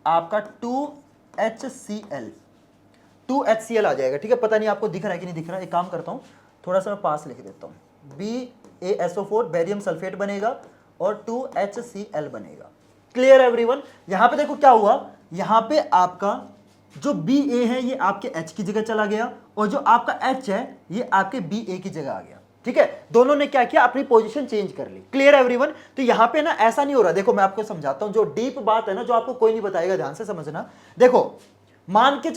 आपका 2HCl आ जाएगा, ठीक है। पता नहीं आपको दिख रहा है कि नहीं दिख रहा है, एक काम करता हूं, थोड़ा सा मैं पास लिख देता हूं, BaSO4 बेरियम सल्फेट बनेगा और 2HCl बनेगा। Clear everyone? यहां पे देखो क्या हुआ, यहां पे आपका जो Ba है ये आपके H की जगह चला गया और जो आपका H है ये आपके Ba की जगह आ गया, ठीक है। दोनों ने क्या किया, अपनी पोजीशन चेंज कर ली। Clear everyone? तो यहां पे ना ऐसा नहीं हो रहा, देखो मैं आपको समझाता हूं, जो डीप बात है ना, जो आपको कोई नहीं बताएगा, ध्यान से समझना। देखो मान के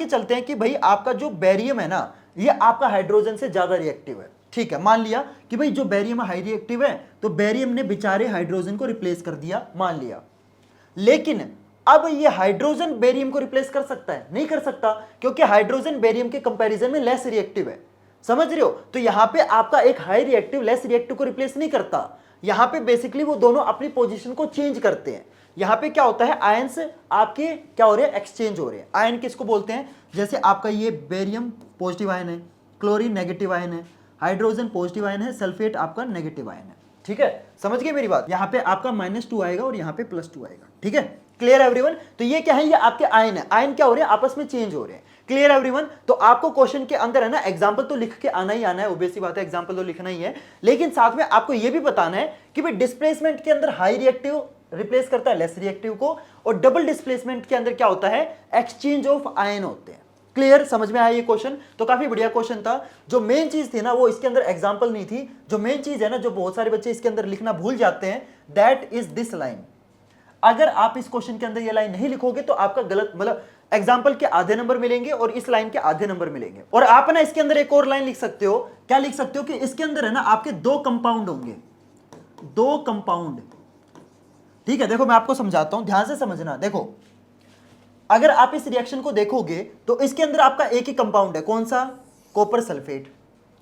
चलते हैं कि भाई आपका जो बेरियम है ना, ये आपका हाइड्रोजन से ज्यादा रिएक्टिव है, ठीक है। मान लिया कि भाई जो बेरियम हाई रिएक्टिव है, तो बेरियम ने बेचारे हाइड्रोजन को रिप्लेस कर दिया, मान लिया। लेकिन अब ये हाइड्रोजन बेरियम को रिप्लेस कर सकता है? नहीं कर सकता, क्योंकि हाइड्रोजन बेरियम के कंपैरिजन में लेस रिएक्टिव है, समझ रहे हो? तो यहां पे आपका एक हाई रिएक्टिव लेस रिएक्टिव को रिप्लेस नहीं करता, यहां पे बेसिकली वो दोनों अपनी पोजीशन को चेंज करते हैं। यहां पे क्या होता है, आयंस आपके क्या हो रहे हैं, एक्सचेंज हो रहे हैं। आयन किसको बोलते हैं, जैसे आपका ये बेरियम पॉजिटिव आयन है, क्लोरीन नेगेटिव आयन है, हाइड्रोजन पॉजिटिव आयन है, सल्फेट आपका नेगेटिव आयन है, ठीक है। समझ गए मेरी बात? यहां पे आपका -2 आएगा और यहां पे +2 आएगा, ठीक है। Clear everyone? तो ये क्या है, ये आपके आयन है, आयन क्या हो रहे हैं, आपस में चेंज हो रहे हैं। Clear everyone? तो आपको क्वेश्चन के अंदर है ना एग्जांपल तो लिख के आना ही आना है, ऑब्वियस सी बात है, एग्जांपल तो लिखना ही है, लेकिन साथ में आपको ये भी बताना है कि भाई डिस्प्लेसमेंट के अंदर हाई रिएक्टिव रिप्लेस करता है लेस रिएक्टिव को, और डबल डिस्प्लेसमेंट के अंदर क्या होता है, एक्सचेंज ऑफ आयन होते हैं। क्लियर? समझ में आया ये क्वेश्चन? तो काफी बढ़िया क्वेश्चन था। जो मेन चीज थी ना वो इसके अंदर एग्जांपल नहीं थी, जो मेन चीज है ना जो बहुत सारे बच्चे इसके अंदर लिखना भूल जाते हैं, दैट इज दिस लाइन। अगर आप इस क्वेश्चन के अंदर ये लाइन नहीं लिखोगे तो आपका गलत, मतलब एग्जाम्पल के आधे नंबर मिलेंगे और इस लाइन के आधे नंबर मिलेंगे। और आप ना इसके अंदर एक और लाइन लिख सकते हो, क्या लिख सकते हो कि इसके अंदर है ना आपके 2 कंपाउंड होंगे, 2 कंपाउंड, ठीक है। देखो मैं आपको समझाता हूं, ध्यान से समझना। देखो अगर आप इस रिएक्शन को देखोगे तो इसके अंदर आपका एक ही कंपाउंड है, कौन सा, कॉपर सल्फेट,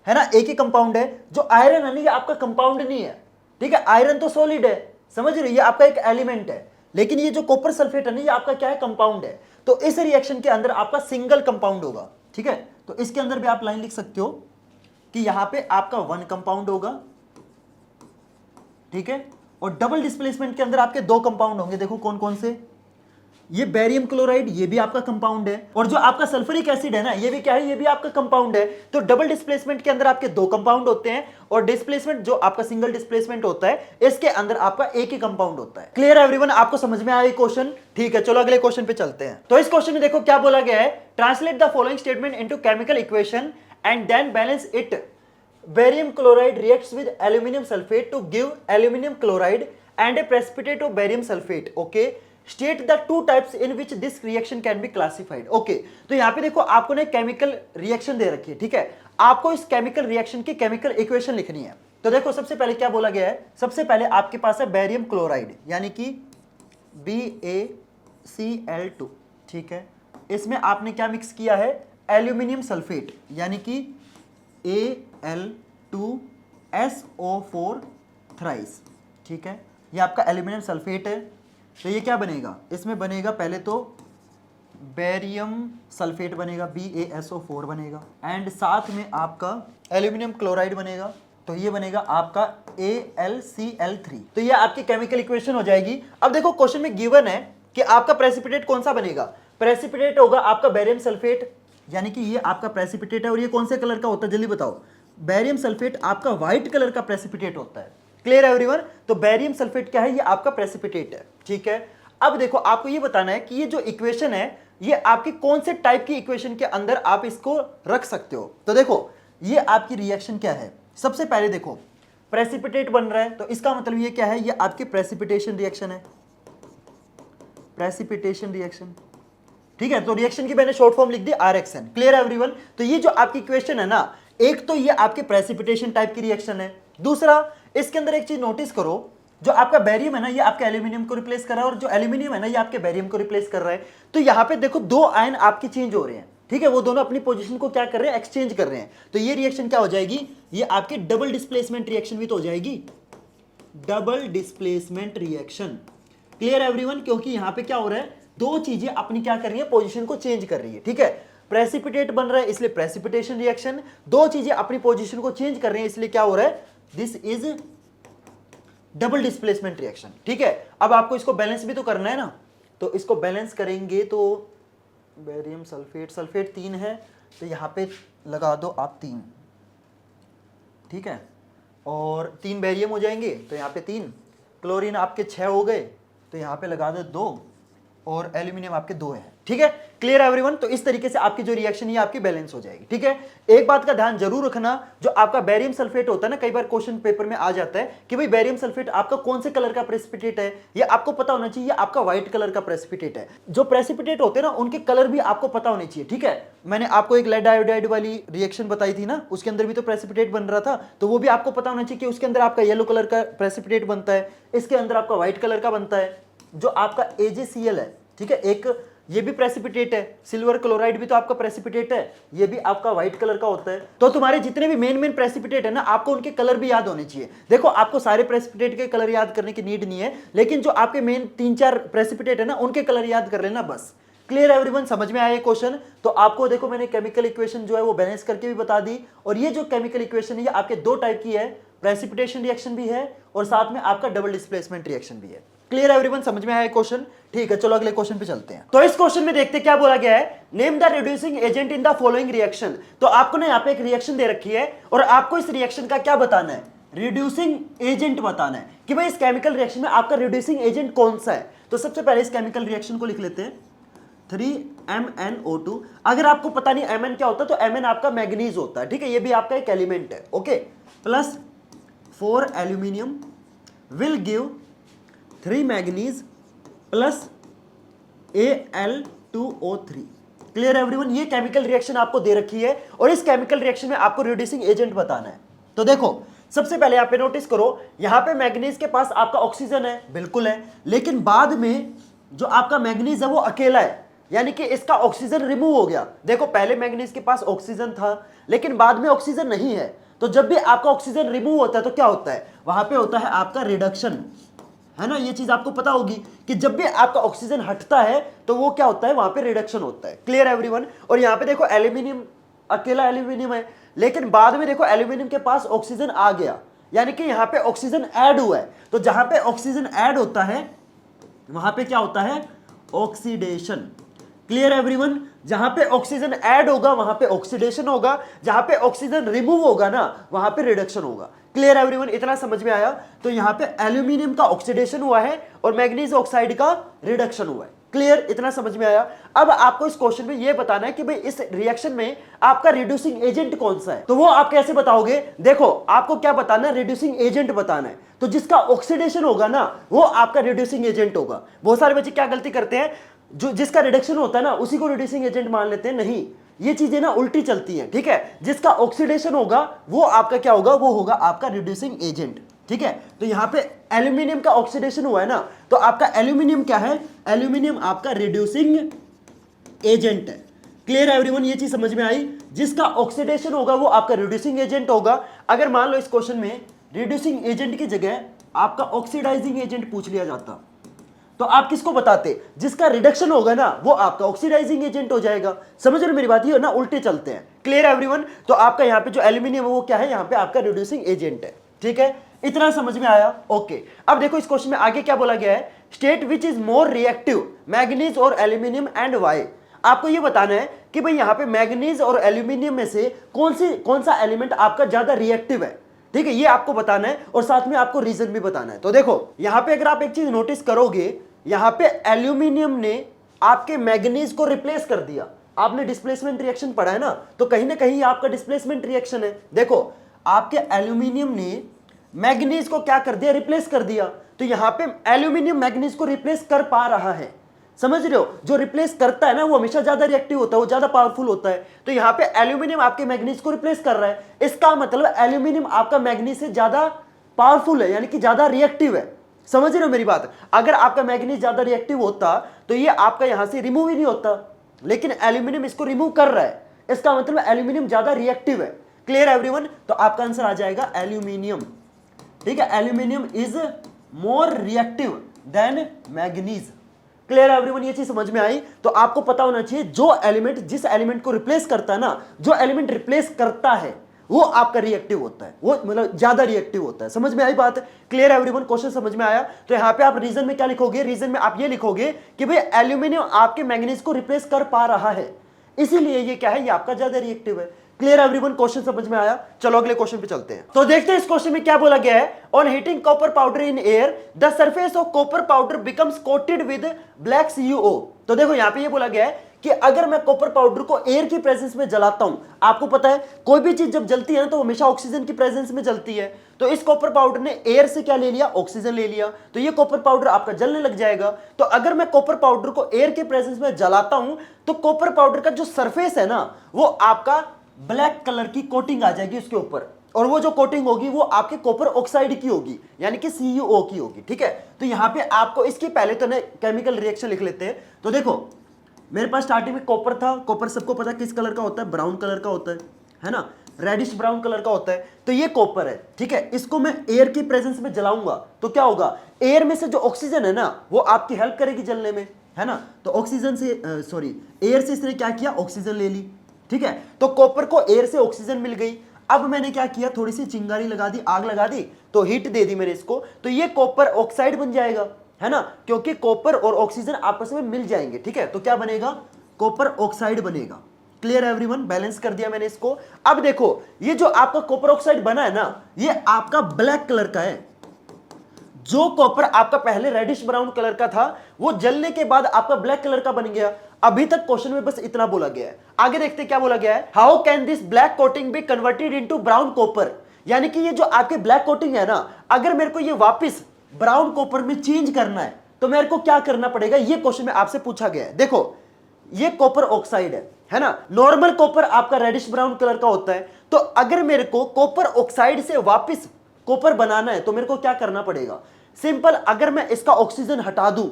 है ना, एक ही कंपाउंड है। जो आयरन है ना ये आपका कंपाउंड नहीं है, ठीक है। आयरन तो सॉलिड है, समझ रहे हो, ये आपका एक एलिमेंट है, लेकिन ये जो कॉपर सल्फेट है ना ये आपका क्या है, कंपाउंड है। तो इस रिएक्शन के अंदर आपका सिंगल कंपाउंड होगा, ठीक है। तो इसके अंदर भी आप लाइन लिख सकते हो कि यहां पे आपका 1 कंपाउंड होगा, ठीक है, और डबल डिस्प्लेसमेंट के अंदर आपके 2 कंपाउंड होंगे। देखो कौन कौन से, ये बेरियम क्लोराइड ये भी आपका कंपाउंड है, और जो आपका सल्फ्यूरिक एसिड है ना ये भी क्या है, ये भी आपका कंपाउंड है। तो डबल डिस्प्लेसमेंट के अंदर आपके 2 कंपाउंड होते हैं, और डिस्प्लेसमेंट जो आपका सिंगल डिस्प्लेसमेंट होता है इसके अंदर आपका एक ही कंपाउंड होता है। Clear everyone? आपको समझ में आया क्वेश्चन? ठीक है, चलो अगले क्वेश्चन पे चलते हैं। तो इस क्वेश्चन में देखो क्या बोला गया है, translate the following statement into chemical equation and then balance it. Barium chloride reacts with aluminium sulphate to give aluminium chloride and a precipitate of barium sulphate. Okay, state the 2 types in which this reaction can be classified. Okay, तो यहां पे देखो आपको ना chemical reaction दे रखी है, ठीक है। आपको इस केमिकल रिएक्शन की केमिकल इक्वेशन लिखनी है। तो देखो सबसे पहले क्या बोला गया है, सबसे पहले आपके पास है बेरियम क्लोराइड यानी कि BaCl2, ठीक है। इसमें आपने क्या मिक्स किया है, एल्यूमिनियम सल्फेट यानी कि Al2SO4 थ्राइस, ठीक है। ये आपका एल्यूमिनियम सल्फेट है। तो ये क्या बनेगा, इसमें बनेगा पहले तो बेरियम सल्फेट बनेगा, BaSO4 बनेगा, एंड साथ में आपका एल्यूमिनियम क्लोराइड बनेगा, तो ये बनेगा आपका AlCl3। तो ये आपकी केमिकल इक्वेशन हो जाएगी। अब देखो क्वेश्चन में गिवन है कि आपका प्रेसिपिटेट कौन सा बनेगा, प्रेसिपिटेट होगा आपका बेरियम सल्फेट, यानी कि ये आपका प्रेसिपिटेट है। और ये कौन से कलर का होता है जल्दी बताओ, बेरियम सल्फेट आपका व्हाइट कलर का प्रेसिपिटेट होता है। Clear everyone? तो बेरियम सल्फेट क्या है, ये आपका प्रेसिपिटेट है, ठीक है। अब देखो आपको ये बताना है कि ये जो इक्वेशन है ये आपकी कौन से टाइप की इक्वेशन के अंदर आप इसको रख सकते हो। तो देखो ये आपकी रिएक्शन क्या है, सबसे पहले देखो प्रेसिपिटेट बन रहा है, तो इसका मतलब ये क्या है, ये आपकी प्रेसिपिटेशन रिएक्शन है, प्रेसिपिटेशन रिएक्शन, ठीक है। तो रिएक्शन की मैंने शॉर्ट फॉर्म लिख दी RXN। Clear everyone? तो ये जो आपकी इक्वेशन है ना, एक तो ये आपके प्रेसिपिटेशन टाइप की रिएक्शन है, दूसरा इसके अंदर एक चीज नोटिस करो, जो आपका बेरियम है ना ये आपके एल्यूमिनियम को रिप्लेस कर रहा है और जो एल्यूमिनियम है ना ये आपके बेरियम को रिप्लेस कर रहा है। तो यहां पे देखो दो आयन आपके चेंज हो रहे हैं, ठीक है, वो दोनों अपनी पोजीशन को क्या कर रहे हैं, एक्सचेंज कर रहे हैं। तो ये रिएक्शन क्या हो जाएगी, ये आपकी डबल डिस्प्लेसमेंट रिएक्शन भी तो हो जाएगी, double displacement reaction. Clear everyone, क्योंकि यहां पे क्या हो रहा है, दो चीजें अपनी क्या कर रही है, पोजीशन को चेंज कर रही है, ठीक है। प्रेसिपिटेट बन रहा है इसलिए प्रेसिपिटेशन रिएक्शन, दो चीजें अपनी पोजीशन को चेंज कर रही है इसलिए क्या हो रहा है, this is double displacement reaction, ठीक है। अब आपको इसको बैलेंस भी तो करना है ना, तो इसको बैलेंस करेंगे तो बेरियम सल्फेट, सल्फेट 3 है तो यहां पे लगा दो आप 3, ठीक है, और 3 बेरियम हो जाएंगे तो यहाँ पे 3, क्लोरीन आपके 6 हो गए तो यहाँ पे लगा दो 2 और एल्यूमिनियम आपके 2 हैं, ठीक है। क्लियर एवरीवन, तो इस तरीके से आपकी जो रिएक्शन है आपकी बैलेंस हो जाएगी, ठीक है। एक बात का ध्यान जरूर रखना, जो आपका बेरियम सल्फेट होता है ना, कई बार क्वेश्चन पेपर में आ जाता है कि भाई बेरियम सल्फेट आपका कौन से कलर का प्रेसिपिटेट है, ये आपको पता होना चाहिए, आपका व्हाइट कलर का प्रेसिपिटेट है। जो प्रेसिपिटेट होते हैं ना उनके कलर भी आपको पता होने चाहिए, ठीक है। मैंने आपको एक लेड आयोडाइड वाली रिएक्शन बताई थी ना, उसके अंदर भी तो प्रेसिपिटेट बन रहा था, तो वो भी आपको पता होना चाहिए कि उसके अंदर आपका येलो कलर का प्रेसिपिटेट बनता है, इसके अंदर आपका व्हाइट कलर का बनता है। जो आपका AgCl है, ठीक है, एक ये भी प्रेसिपिटेट है, सिल्वर क्लोराइड भी तो आपका प्रेसिपिटेट है, ये भी आपका व्हाइट कलर का होता है। तो तुम्हारे जितने भी मेन प्रेसिपिटेट है ना, आपको उनके कलर भी याद होने चाहिए। देखो आपको सारे प्रेसिपिटेट के कलर याद करने की नीड नहीं है, लेकिन जो आपके मेन 3-4 प्रेसिपिटेट है ना उनके कलर याद कर लेना बस। क्लियर एवरीवन, समझ में आया ये क्वेश्चन। तो आपको देखो मैंने केमिकल इक्वेशन जो है वो बैलेंस करके भी बता दी, और ये जो केमिकल इक्वेशन है ये आपके 2 टाइप की है, प्रेसिपिटेशन रिएक्शन भी है और साथ में आपका डबल डिस्प्लेसमेंट रिएक्शन भी है। क्लियर एवरीवन, समझ में आया क्वेश्चन, ठीक है। चलो अगले क्वेश्चन पे चलते हैं। तो इस क्वेश्चन में देखते क्या बोला गया है, name the reducing agent in the following reaction. तो आपको ना यहाँ पे एक रिएक्शन दे रखी है और आपको इस रिएक्शन का क्या बताना है, रिड्यूसिंग एजेंट बताना है कि भाई इस केमिकल रिएक्शन में आपका रिड्यूसिंग एजेंट कौन सा है। तो सबसे पहले इस केमिकल रिएक्शन को लिख लेते हैं 3MnO2। अगर आपको पता नहीं Mn क्या होता है तो Mn आपका मैग्नीज होता है, ठीक है, ये भी आपका एक एलिमेंट है, okay. Plus 4 aluminium will give 3 manganese plus Al2O3। Clear everyone, ये केमिकल रिएक्शन आपको दे रखी है और इस केमिकल रिएक्शन में आपको रिड्यूसिंग एजेंट बताना है। तो देखो सबसे पहले यहाँ पे नोटिस करो, यहाँ पे मैग्नीज के पास आपका ऑक्सीजन है, बिल्कुल है, लेकिन बाद में जो आपका मैग्नीज है वो अकेला है, यानी कि इसका ऑक्सीजन रिमूव हो गया। देखो पहले मैग्नीज के पास ऑक्सीजन था लेकिन बाद में ऑक्सीजन नहीं है, तो जब भी आपका ऑक्सीजन रिमूव होता है तो क्या होता है, वहां पे होता है आपका रिडक्शन, है ना। ये चीज आपको पता होगी कि जब भी आपका ऑक्सीजन हटता है तो वो क्या होता है, वहां पे रिडक्शन होता है। क्लियर एवरीवन, और यहाँ पे देखो एल्यूमिनियम, अकेला एल्यूमिनियम है, लेकिन बाद में देखो एल्यूमिनियम के पास ऑक्सीजन आ गया, यानी कि यहाँ पे ऑक्सीजन ऐड हुआ है। तो जहां पे ऑक्सीजन ऐड होता है वहां पे क्या होता है, ऑक्सीडेशन। क्लियर एवरीवन, जहां पे ऑक्सीजन ऐड होगा वहां पे ऑक्सीडेशन होगा, जहां पे ऑक्सीजन रिमूव होगा ना वहां पे रिडक्शन होगा। क्लियर एवरीवन, इतना समझ में आया। तो यहां पे एल्यूमिनियम का ऑक्सीडेशन हुआ है और मैग्नीज ऑक्साइड का रिडक्शन हुआ है। क्लियर, इतना समझ में आया। अब आपको इस क्वेश्चन में यह बताना है कि भाई इस रिएक्शन में आपका रिड्यूसिंग एजेंट कौन सा है। तो वो आप कैसे बताओगे, देखो आपको क्या बताना है, रिड्यूसिंग एजेंट बताना है। तो जिसका ऑक्सीडेशन होगा ना वो आपका रिड्यूसिंग एजेंट होगा। बहुत सारे बच्चे क्या गलती करते हैं, जो जिसका रिडक्शन होता है ना उसी को रिड्यूसिंग एजेंट मान लेते हैं। नहीं, ये चीजें ना उल्टी चलती हैं, ठीक है। जिसका ऑक्सीडेशन होगा वो आपका क्या होगा, वो होगा आपका रिड्यूसिंग एजेंट, ठीक है। तो यहां पे एल्यूमिनियम का ऑक्सीडेशन हुआ है ना, तो आपका एल्यूमिनियम क्या है, एल्यूमिनियम आपका रिड्यूसिंग एजेंट है। क्लियर एवरीवन, ये चीज समझ में आई। जिसका ऑक्सीडेशन होगा वो आपका रिड्यूसिंग एजेंट होगा। अगर मान लो इस क्वेश्चन में रिड्यूसिंग एजेंट की जगह आपका ऑक्सीडाइजिंग एजेंट पूछ लिया जाता तो आप किसको बताते, जिसका रिडक्शन होगा ना वो आपका ऑक्सीडाइजिंग एजेंट हो जाएगा। समझ रहे हो मेरी बात, ये ना उल्टे चलते हैं। क्लियर एवरीवन, तो आपका यहाँ पे जो एल्यूमिनियम है वो क्या है, यहाँ पे आपका रिड्यूसिंग एजेंट है, ठीक है। इतना समझ में आया, ओके। अब देखो इस क्वेश्चन में आगे क्या बोला गया है, state which is more reactive, manganese और एल्यूमिनियम एंड वाई। आपको ये बताना है कि भाई यहाँ पे मैग्नीज और एल्यूमिनियम में से कौन सा एलिमेंट आपका ज्यादा रिएक्टिव है, ठीक है, ये आपको बताना है और साथ में आपको रीजन भी बताना है। तो देखो यहां पे अगर आप एक चीज नोटिस करोगे, यहां पे एल्यूमिनियम ने आपके मैग्नीज को रिप्लेस कर दिया। आपने डिस्प्लेसमेंट रिएक्शन पढ़ा है ना, तो कहीं ना कहीं आपका डिस्प्लेसमेंट रिएक्शन है। देखो आपके एल्यूमिनियम ने मैग्नीज को क्या कर दिया, रिप्लेस कर दिया। तो यहां पे एल्यूमिनियम मैग्नीज को रिप्लेस कर पा रहा है, समझ रहे हो। जो रिप्लेस करता है ना वो हमेशा ज्यादा रिएक्टिव होता है, वो ज्यादा पावरफुल होता है। तो यहां पे एल्यूमिनियम आपके मैग्नीज को रिप्लेस कर रहा है, इसका मतलब एल्यूमिनियम आपका मैग्नीज से ज्यादा पावरफुल है, यानी कि ज्यादा रिएक्टिव है। समझ रहे हो मेरी बात? अगर आपका मैग्नीज ज्यादा रिएक्टिव होता तो ये आपका यहां से रिमूव ही नहीं होता, लेकिन एल्यूमिनियम इसको रिमूव कर रहा है, इसका मतलब एल्यूमिनियम ज्यादा रिएक्टिव है। Clear everyone? तो आपका आंसर आ जाएगा एल्यूमिनियम। ठीक है, aluminium is more reactive than manganese. Clear everyone? ये चीज समझ में आई? तो आपको पता होना चाहिए जो एलिमेंट जिस एलिमेंट को रिप्लेस करता है ना, जो एलिमेंट रिप्लेस करता है वो आपका रिएक्टिव होता है, वो मतलब ज्यादा रिएक्टिव होता है। समझ में आई बात? Clear everyone? क्वेश्चन समझ में आया? तो यहां पे आप रीजन में क्या लिखोगे? रीजन में आप ये लिखोगे कि भाई एल्यूमिनियम आपके मैग्नीज को रिप्लेस कर पा रहा है, इसीलिए ये क्या है, ये आपका ज्यादा रिएक्टिव है। Clear everyone? क्वेश्चन समझ में आया? चलो अगले क्वेश्चन पे चलते हैं। तो देखते हैं इस क्वेश्चन में क्या बोला गया है। On heating copper powder in air the surface of copper powder becomes coated with black CuO। तो देखो यहां पे ये बोला गया है कि अगर मैं कॉपर पाउडर को एयर की प्रेजेंस में जलाता हूं, आपको पता है कोई भी चीज जब जलती है ना तो हमेशा ऑक्सीजन की प्रेजेंस में जलती है, तो इस कॉपर पाउडर ने एयर से क्या ले लिया? ऑक्सीजन ले लिया, तो ये कॉपर पाउडर आपका जलने लग जाएगा। तो अगर मैं कॉपर पाउडर को एयर के प्रेजेंस में जलाता हूं तो कॉपर पाउडर का जो सरफेस है ना वो आपका ब्लैक कलर की कोटिंग आ जाएगी उसके ऊपर, और वो जो कोटिंग होगी वो आपके कॉपर ऑक्साइड की होगी, यानी कि CuO की होगी। ठीक है, तो यहां पे आपको इसके पहले तो केमिकल रिएक्शन लिख लेते हैं। तो देखो मेरे पास स्टार्टिंग में कॉपर था, कॉपर सबको पता किस कलर का होता है? ब्राउन कलर का होता है ना, रेडिश ब्राउन कलर का होता है। तो ये कॉपर है, ठीक है, इसको मैं एयर की प्रेजेंस में जलाऊंगा तो क्या होगा? एयर में से जो ऑक्सीजन है ना वो आपकी हेल्प करेगी जलने में, है ना। तो ऑक्सीजन से एयर से इसने क्या किया? ऑक्सीजन ले ली। ठीक है, तो कॉपर को एयर से ऑक्सीजन मिल गई। अब मैंने क्या किया? थोड़ी सी चिंगारी लगा दी, आग लगा दी, तो हीट दे दी मैंने इसको, तो ये कॉपर ऑक्साइड बन जाएगा, है ना, क्योंकि कॉपर और ऑक्सीजन आपस में मिल जाएंगे। ठीक है, तो क्या बनेगा? कॉपर ऑक्साइड बनेगा। Clear everyone? बैलेंस कर दिया मैंने इसको। अब देखो ये जो आपका कॉपर ऑक्साइड बना है ना ये आपका ब्लैक कलर का है। जो कॉपर आपका पहले रेडिश ब्राउन कलर का था वो जलने के बाद आपका ब्लैक कलर का बन गया। अभी तक क्वेश्चन में बस इतना बोला गया है, आगे देखते हैं क्या बोला गया है। How can this black coating be converted into brown copper? यानी कि ये जो आपके ब्लैक कोटिंग है ना, अगर मेरे को ये वापस ब्राउन कॉपर में चेंज करना है तो मेरे को क्या करना पड़ेगा? ये क्वेश्चन में आपसे पूछा गया है। देखो ये कॉपर ऑक्साइड है ना, नॉर्मल कॉपर आपका रेडिश ब्राउन कलर का होता है, तो अगर मेरे को कॉपर ऑक्साइड से वापस कॉपर बनाना है तो मेरे को क्या करना पड़ेगा? सिंपल, अगर मैं इसका ऑक्सीजन हटा दूं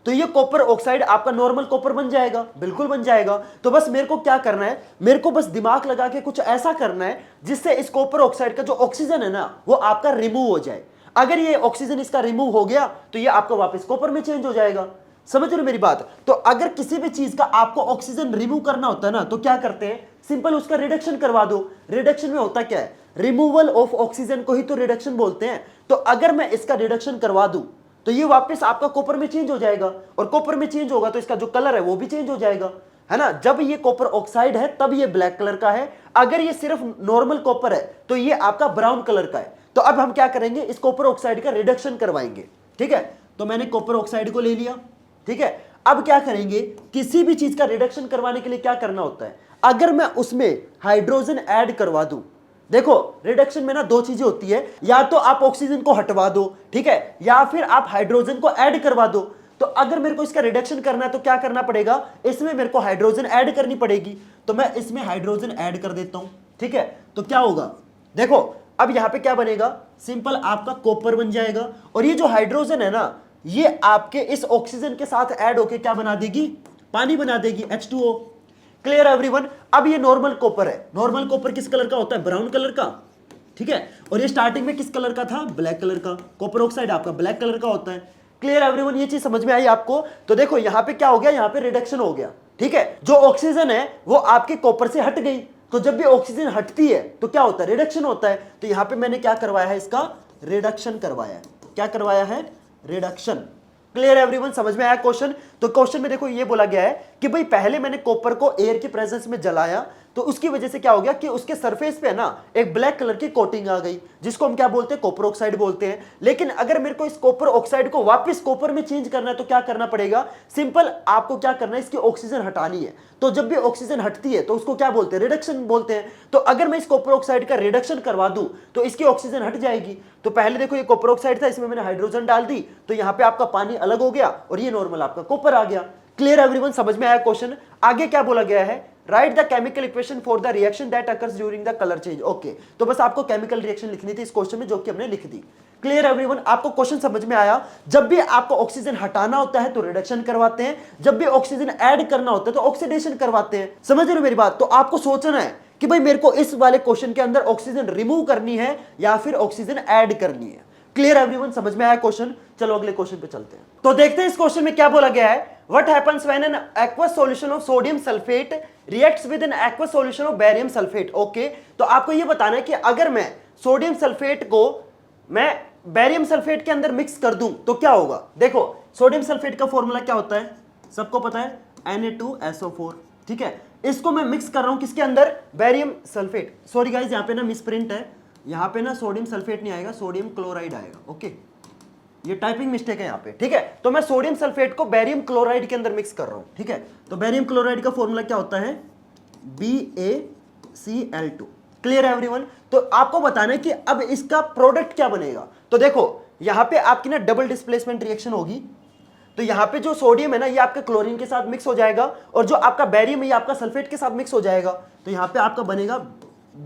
तो ये कॉपर ऑक्साइड आपका नॉर्मल कॉपर बन जाएगा, बिल्कुल बन जाएगा। तो बस मेरे को क्या करना है? मेरे को बस दिमाग लगा के कुछ ऐसा करना है जिससे इस कॉपर ऑक्साइड का जो ऑक्सीजन है ना वो आपका रिमूव हो जाए। अगर ये ऑक्सीजन इसका रिमूव हो गया तो ये आपका वापस कॉपर में चेंज हो जाएगा। समझ रहे हो मेरी बात? तो अगर किसी भी चीज का आपको ऑक्सीजन रिमूव करना होता है ना तो क्या करते हैं? सिंपल उसका रिडक्शन करवा दो। रिडक्शन में होता क्या है? रिमूवल ऑफ ऑक्सीजन को ही तो रिडक्शन बोलते हैं। तो अगर मैं इसका रिडक्शन करवा दूं तो ये वापस आपका कॉपर में चेंज हो जाएगा, और कॉपर में चेंज होगा तो इसका जो कलर है वो भी चेंज हो जाएगा, है ना। जब ये कॉपर ऑक्साइड है तब ये ब्लैक कलर का है, अगर ये सिर्फ नॉर्मल कॉपर है तो ये आपका ब्राउन कलर का है। तो अब हम क्या करेंगे? इस कॉपर ऑक्साइड का रिडक्शन करवाएंगे। ठीक है, तो मैंने कॉपर ऑक्साइड को ले लिया। ठीक है, अब क्या करेंगे? किसी भी चीज का रिडक्शन करवाने के लिए क्या करना होता है? अगर मैं उसमें हाइड्रोजन ऐड करवा दूं, देखो रिडक्शन में ना दो चीजें होती है, या तो आप ऑक्सीजन को हटवा दो, ठीक है, या फिर आप हाइड्रोजन को ऐड करवा दो। तो अगर मेरे को इसका रिडक्शन करना है तो क्या करना पड़ेगा? इसमें मेरे को हाइड्रोजन ऐड करनी पड़ेगी, तो मैं इसमें हाइड्रोजन ऐड कर देता हूं। ठीक है, तो क्या होगा? देखो अब यहां पे क्या बनेगा? सिंपल आपका कॉपर बन जाएगा, और ये जो हाइड्रोजन है ना ये आपके इस ऑक्सीजन के साथ ऐड होके क्या बना देगी? पानी बना देगी, H2O। Clear everyone? अब ये नॉर्मल कॉपर है। नॉर्मल कॉपर किस कलर का होता है? ब्राउन कलर का। ठीक है, और ये स्टार्टिंग में किस कलर का था? ब्लैक कलर का। कॉपर ऑक्साइड आपका ब्लैक कलर का होता है। Clear everyone? ये चीज समझ में आई आपको? तो देखो यहां पे क्या हो गया? यहां पे रिडक्शन हो गया। ठीक है, जो ऑक्सीजन है वो आपके कॉपर से हट गई, तो जब भी ऑक्सीजन हटती है तो क्या होता है? रिडक्शन होता है। तो यहां पे मैंने क्या करवाया है? इसका रिडक्शन करवाया है। क्या करवाया है? रिडक्शन। Clear everyone? समझ में आया क्वेश्चन? तो क्वेश्चन में देखो ये बोला गया है कि भाई पहले मैंने कॉपर को एयर की प्रेजेंस में जलाया तो उसकी वजह से क्या हो गया कि उसके सरफेस पे ना एक ब्लैक कलर की कोटिंग आ गई, जिसको हम क्या बोलते हैं? कॉपर ऑक्साइड बोलते हैं। लेकिन अगर मेरे को इस कॉपर ऑक्साइड को वापस कॉपर में चेंज करना है तो क्या करना पड़ेगा? सिंपल, आपको क्या करना है? इसकी ऑक्सीजन हटानी है। तो जब भी ऑक्सीजन हटती है तो उसको क्या बोलते हैं? रिडक्शन बोलते हैं। तो अगर मैं इस कॉपर ऑक्साइड का रिडक्शन करवा दूं तो इसकी ऑक्सीजन हट जाएगी। तो पहले देखो ये कॉपर ऑक्साइड था, इसमें मैंने हाइड्रोजन डाल दी, तो यहां पे आपका पानी अलग हो गया और ये नॉर्मल आपका कॉपर आ गया। Clear everyone? समझ में आया क्वेश्चन? आगे क्या बोला गया है? Right the chemical equation for the reaction that occurs during the colour change. Okay, तो बस आपको केमिकल रिएक्शन लिखनी थी इस क्वेश्चन में, जो कि हमने लिख दी। क्लियर एवरीवन, आपको क्वेश्चन समझ में आया? जब भी आपको ऑक्सीजन हटाना होता है तो रिडक्शन करवाते हैं, जब भी ऑक्सीजन ऐड करना होता है तो ऑक्सीडेशन करवाते हैं। समझ रहे हो मेरी बात? तो आपको सोचना है कि भाई मेरे को इस वाले क्वेश्चन के अंदर ऑक्सीजन रिमूव करनी है या फिर ऑक्सीजन ऐड करनी है। क्लियर एवरीवन, समझ में आया क्वेश्चन? चलो अगले क्वेश्चन पे चलते हैं। तो देखते हैं इस क्वेश्चन में क्या बोला गया है। What happens when an aqueous solution of sodium sulphate reacts with an aqueous solution of barium sulphate. Okay, तो आपको ये बताना है कि अगर मैं सोडियम सल्फेट को मैं बेरियम सल्फेट के अंदर मिक्स कर दूं तो क्या होगा। देखो सोडियम सल्फेट का फॉर्मूला क्या होता है, सबको पता है, Na2SO4। ठीक है, इसको मैं मिक्स कर रहा हूं किसके अंदर, बेरियम सल्फेट। सॉरी गाइस, यहां पे ना मिसप्रिंट है, यहां पे ना सोडियम सल्फेट नहीं आएगा, सोडियम क्लोराइड आएगा। ओके, ये टाइपिंग मिस्टेक है यहां पे। ठीक है, तो मैं सोडियम सल्फेट को बेरियम क्लोराइड के अंदर मिक्स कर रहा हूं। ठीक है, तो बेरियम क्लोराइड का फॉर्मूला क्या होता है, BaCl2। क्लियर एवरीवन, तो आपको बताना है कि अब इसका प्रोडक्ट क्या बनेगा। तो देखो यहां पे आपकी ना डबल डिस्प्लेसमेंट रिएक्शन होगी, तो यहां पे जो सोडियम है ना ये आपका क्लोरीन के साथ मिक्स हो जाएगा और जो आपका बेरियम है ये आपका सल्फेट के साथ मिक्स हो जाएगा। तो यहां पे आपका बनेगा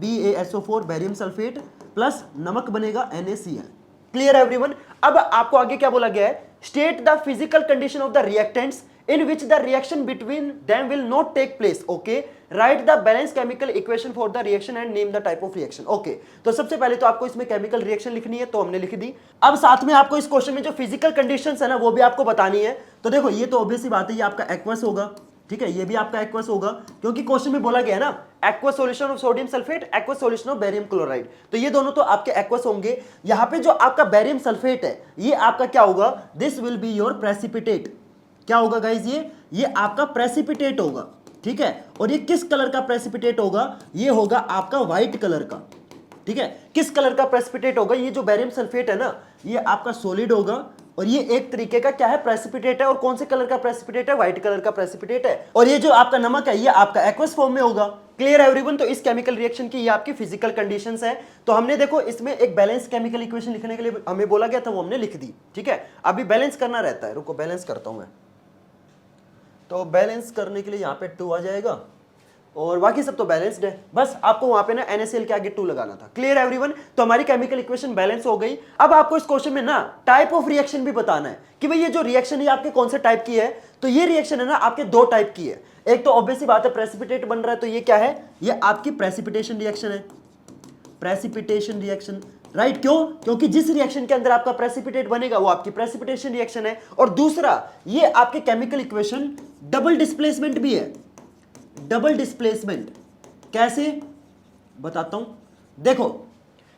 BaSO4 बेरियम सल्फेट प्लस नमक बनेगा NaCl। क्लियर एवरीवन, अब आपको आगे क्या बोला गया है, state the physical condition of the reactants in which the reaction between them will not take place. Okay, write the balanced chemical equation for the reaction and name the type of reaction. Okay, तो सबसे पहले तो आपको इसमें chemical reaction लिखनी है, तो हमने लिख दी। अब साथ में आपको इस क्वेश्चन में जो फिजिकल कंडीशंस है ना वो भी आपको बतानी है। तो देखो ये तो ऑब्वियस सी बात है, ये आपका एक्वस होगा। ठीक है, ये भी आपका एक्वस होगा क्योंकि क्वेश्चन में बोला गया है ना aqueous solution of sodium sulphate, aqueous solution of barium chloride, तो ये दोनों तो आपके एक्वस होंगे। यहाँ पे जो आपका बेरियम सल्फेट है ये आपका क्या होगा, this will be your precipitate. क्या होगा गाइज, ये आपका प्रेसिपिटेट होगा। ठीक है, और ये किस कलर का प्रेसिपिटेट होगा, ये होगा आपका व्हाइट कलर का। ठीक है, किस कलर का प्रेसिपिटेट होगा, ये जो बेरियम सल्फेट है ना ये आपका सॉलिड होगा और ये एक तरीके का क्या है, प्रेसिपिटेट है। और कौन से कलर का प्रेसिपिटेट है, व्हाइट कलर का प्रेसिपिटेट है। और ये जो आपका नमक है ये आपका एक्वस फॉर्म में होगा। क्लियर एवरीवन, तो इस केमिकल रिएक्शन की ये आपकी फिजिकल कंडीशंस है। तो हमने देखो इसमें एक बैलेंस केमिकल इक्वेशन लिखने के लिए हमें बोला गया था, वो हमने लिख दी। ठीक है, अभी बैलेंस करना रहता है, रुको बैलेंस करता हूं मैं। तो बैलेंस करने के लिए यहाँ पे 2 आ जाएगा और बाकी सब तो बैलेंस्ड है, बस आपको वहां पे ना NaCl के आगे 2 लगाना था। क्लियर एवरीवन, तो हमारी केमिकल इक्वेशन बैलेंस हो गई। अब आपको इस क्वेश्चन में ना टाइप ऑफ रिएक्शन भी बताना है कि भाई ये जो रिएक्शन है आपके कौन से टाइप की है। तो ये रिएक्शन है ना आपके 2 टाइप की है। एक तो ऑब्वियस सी बात है प्रेसिपिटेट बन रहा है, तो ये क्या है, ये आपकी प्रेसिपिटेशन रिएक्शन है, प्रेसिपिटेशन रिएक्शन। राइट, क्यों, क्योंकि जिस रिएक्शन के अंदर आपका प्रेसिपिटेट बनेगा वो आपकी प्रेसिपिटेशन रिएक्शन है। और दूसरा ये आपके केमिकल इक्वेशन डबल डिस्प्लेसमेंट भी है। डबल डिस्प्लेसमेंट कैसे बताता हूं, देखो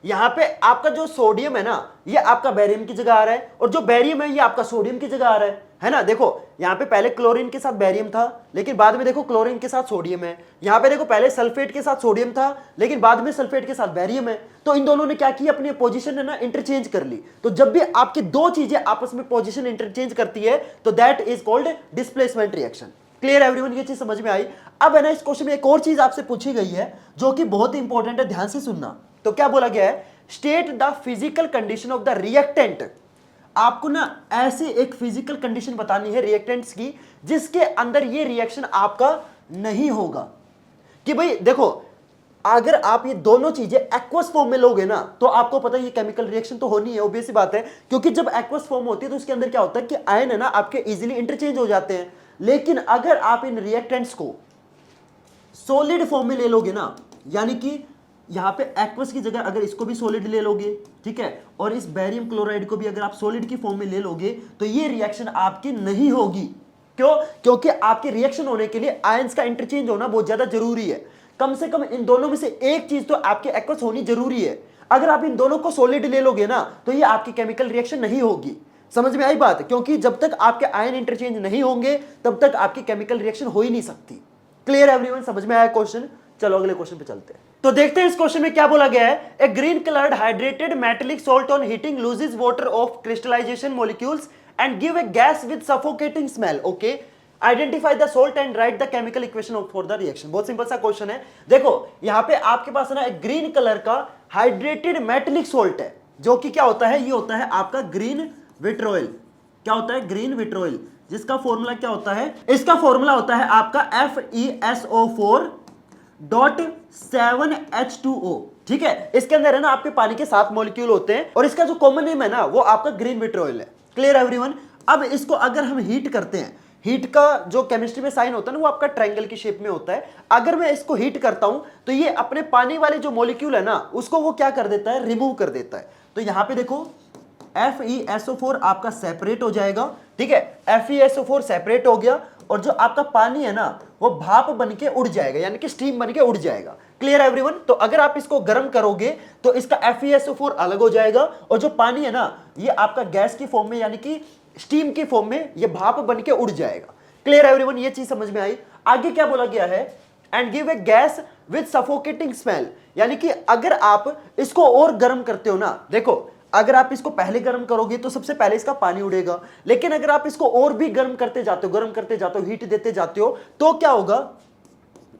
यहां पे आपका जो सोडियम है ना ये आपका बेरियम की जगह आ रहा है और जो बेरियम है ये आपका सोडियम की जगह आ रहा है ना। देखो यहां पे पहले क्लोरीन के साथ बेरियम था लेकिन बाद में देखो क्लोरीन के साथ सोडियम है। यहां पे देखो पहले सल्फेट के साथ सोडियम था लेकिन बाद में सल्फेट के साथ बेरियम है। तो इन दोनों ने क्या किया, अपनी पोजीशन है ना इंटरचेंज कर ली। तो जब भी आपकी 2 चीजें आपस में पोजीशन इंटरचेंज करती है तो that is called displacement reaction. Clear everyone, ये चीज समझ में आई। अब है ना इस क्वेश्चन में एक और चीज आपसे पूछी गई है जो कि बहुत इंपॉर्टेंट है, ध्यान से सुनना। तो क्या बोला गया है, state the physical condition of the reactant. आपको ना ऐसे एक फिजिकल कंडीशन बतानी है रिएक्टेंट्स की जिसके अंदर ये रिएक्शन आपका नहीं होगा। कि भाई देखो अगर आप ये दोनों चीजें एक्वस फॉर्म में लोगे ना तो आपको पता है ये केमिकल रिएक्शन तो होनी है, ऑब्वियस सी बात है। क्योंकि जब एक्वस फॉर्म होती है तो उसके अंदर क्या होता है कि आयन है ना आपके इजीली इंटरचेंज हो जाते हैं। लेकिन अगर आप इन रिएक्टेंट्स को सॉलिड फॉर्म में ले लोगे ना, यानी कि यहां पे एक्वस की जगह अगर इसको भी सॉलिड ले लोगे, ठीक है, और इस बेरियम क्लोराइड को भी अगर आप सॉलिड की फॉर्म में ले लोगे तो ये रिएक्शन आपकी नहीं होगी। क्यों, क्योंकि आपकी रिएक्शन होने के लिए आयंस का इंटरचेंज होना बहुत ज्यादा जरूरी है। कम से कम इन दोनों में से एक चीज तो आपके एक्वस होनी जरूरी है। अगर आप इन दोनों को सॉलिड ले लोगे ना तो ये आपकी केमिकल रिएक्शन नहीं होगी। समझ में आई बात, क्योंकि जब तक आपके आयन इंटरचेंज नहीं होंगे तब तक आपकी केमिकल रिएक्शन हो ही नहीं सकती। क्लियर एवरीवन, समझ में आया क्वेश्चन। चलो अगले क्वेश्चन पे चलते हैं। तो देखते हैं इस क्वेश्चन में क्या बोला गया है। A green coloured hydrated metallic salt on heating loses water of crystallisation molecules and give a gas with suffocating smell. Okay, identify the salt and write the chemical equation for the reaction. बहुत simple सा question है। देखो यहां पे आपके पास ना एक ग्रीन कलर का हाइड्रेटेड मेटेलिक सॉल्ट है जो कि क्या होता है, ये होता है आपका ग्रीन विट्रोइल। क्या होता है, ग्रीन विट्रोइल, जिसका फॉर्मूला क्या होता है, इसका फॉर्मूला होता है आपका FeSO4.7H2O। ठीक है, इसके अंदर है ना आपके पानी के 7 मॉलिक्यूल होते हैं और इसका जो कॉमन नेम है ना वो आपका ग्रीन विट्रोल है। Clear everyone. अब इसको अगर हम हीट करते हैं, हीट का जो केमिस्ट्री में साइन होता है ना वो आपका ट्रायंगल की शेप में होता है। अगर मैं इसको हीट करता हूं तो ये अपने पानी वाले जो मॉलिक्यूल है ना उसको वो क्या कर देता है, रिमूव कर देता है। तो यहां पे देखो FeSO4 आपका सेपरेट हो जाएगा। ठीक है, FeSO4 सेपरेट हो गया और जो आपका पानी है ना वो भाप बन के उड़ जाएगा, यानी कि स्टीम बन के उड़ जाएगा। Clear everyone. तो अगर आप इसको गर्म करोगे तो इसका FeSO4 अलग हो जाएगा और जो पानी है ना ये आपका गैस की फॉर्म में यानी कि स्टीम की फॉर्म में ये भाप बन के उड़ जाएगा। क्लियर एवरीवन, ये चीज समझ में आई। आगे क्या बोला गया है, and give a gas with suffocating smell, यानी कि अगर आप इसको और गर्म करते हो ना, देखो अगर आप इसको पहले गर्म करोगे तो सबसे पहले इसका पानी उड़ेगा, लेकिन अगर आप इसको और भी गर्म करते जाते हो, हीट देते जाते हो तो क्या होगा,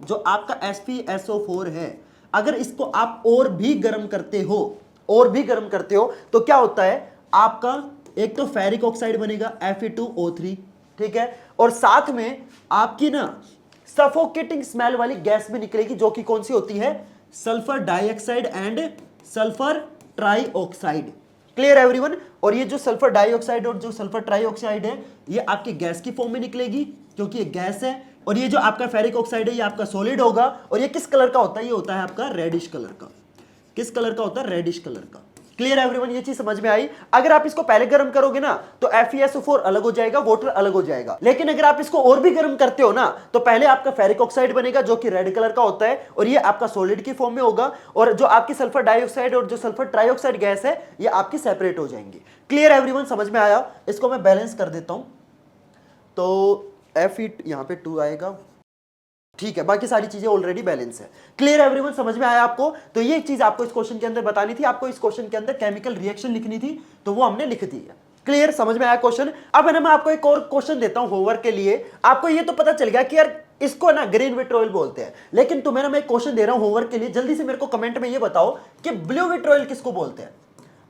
जो आपका FeSO4 है अगर इसको आप और भी गर्म करते हो तो क्या होता है, आपका एक तो फेरिक ऑक्साइड बनेगा Fe2O3। ठीक है, और साथ में आपकी ना सफोकेटिंग स्मेल वाली गैस भी निकलेगी जो कि कौन सी होती है, sulphur dioxide and sulphur trioxide. Clear everyone. और ये जो सल्फर डाइऑक्साइड और जो सल्फर ट्राइऑक्साइड है ये आपकी गैस की फॉर्म में निकलेगी क्योंकि ये गैस है, और ये जो आपका फेरिक ऑक्साइड है ये आपका सॉलिड होगा। और ये किस कलर का होता है, ये होता है आपका रेडिश कलर का। किस कलर का होता है, रेडिश कलर का। क्लियर एवरीवन, ये चीज समझ में आई। अगर आप इसको पहले गर्म करोगे ना तो FeSO4 अलग हो जाएगा, वाटर अलग हो जाएगा, लेकिन अगर आप इसको और भी गर्म करते हो ना तो पहले आपका फेरिक ऑक्साइड बनेगा जो कि रेड कलर का होता है और ये आपका सॉलिड की फॉर्म में होगा, और जो आपकी सल्फर डाइऑक्साइड और जो सल्फर ट्राइऑक्साइड गैस है ये आपकी सेपरेट हो जाएंगी। क्लियर एवरीवन, समझ में आया। इसको मैं बैलेंस कर देता हूं तो Fe यहां पे 2 आएगा। ठीक है, बाकी सारी चीजें ऑलरेडी बैलेंस है। क्लियर एवरीवन, समझ में आया आपको। तो ये चीज आपको इस क्वेश्चन के अंदर बतानी थी, आपको इस क्वेश्चन के अंदर केमिकल रिएक्शन लिखनी थी तो वो हमने लिख दी है। क्लियर, समझ में आया क्वेश्चन। अब है ना मैं आपको एक और क्वेश्चन देता हूं होमवर्क के लिए। आपको ये तो पता चल गया कि यार इसको ना ग्रीन विट्रोल बोलते हैं, लेकिन तुम्हें ना मैं एक क्वेश्चन दे रहा हूं होमवर्क के लिए। जल्दी से मेरे को कमेंट में ये बताओ कि ब्लू विट्रोल किसको बोलते हैं।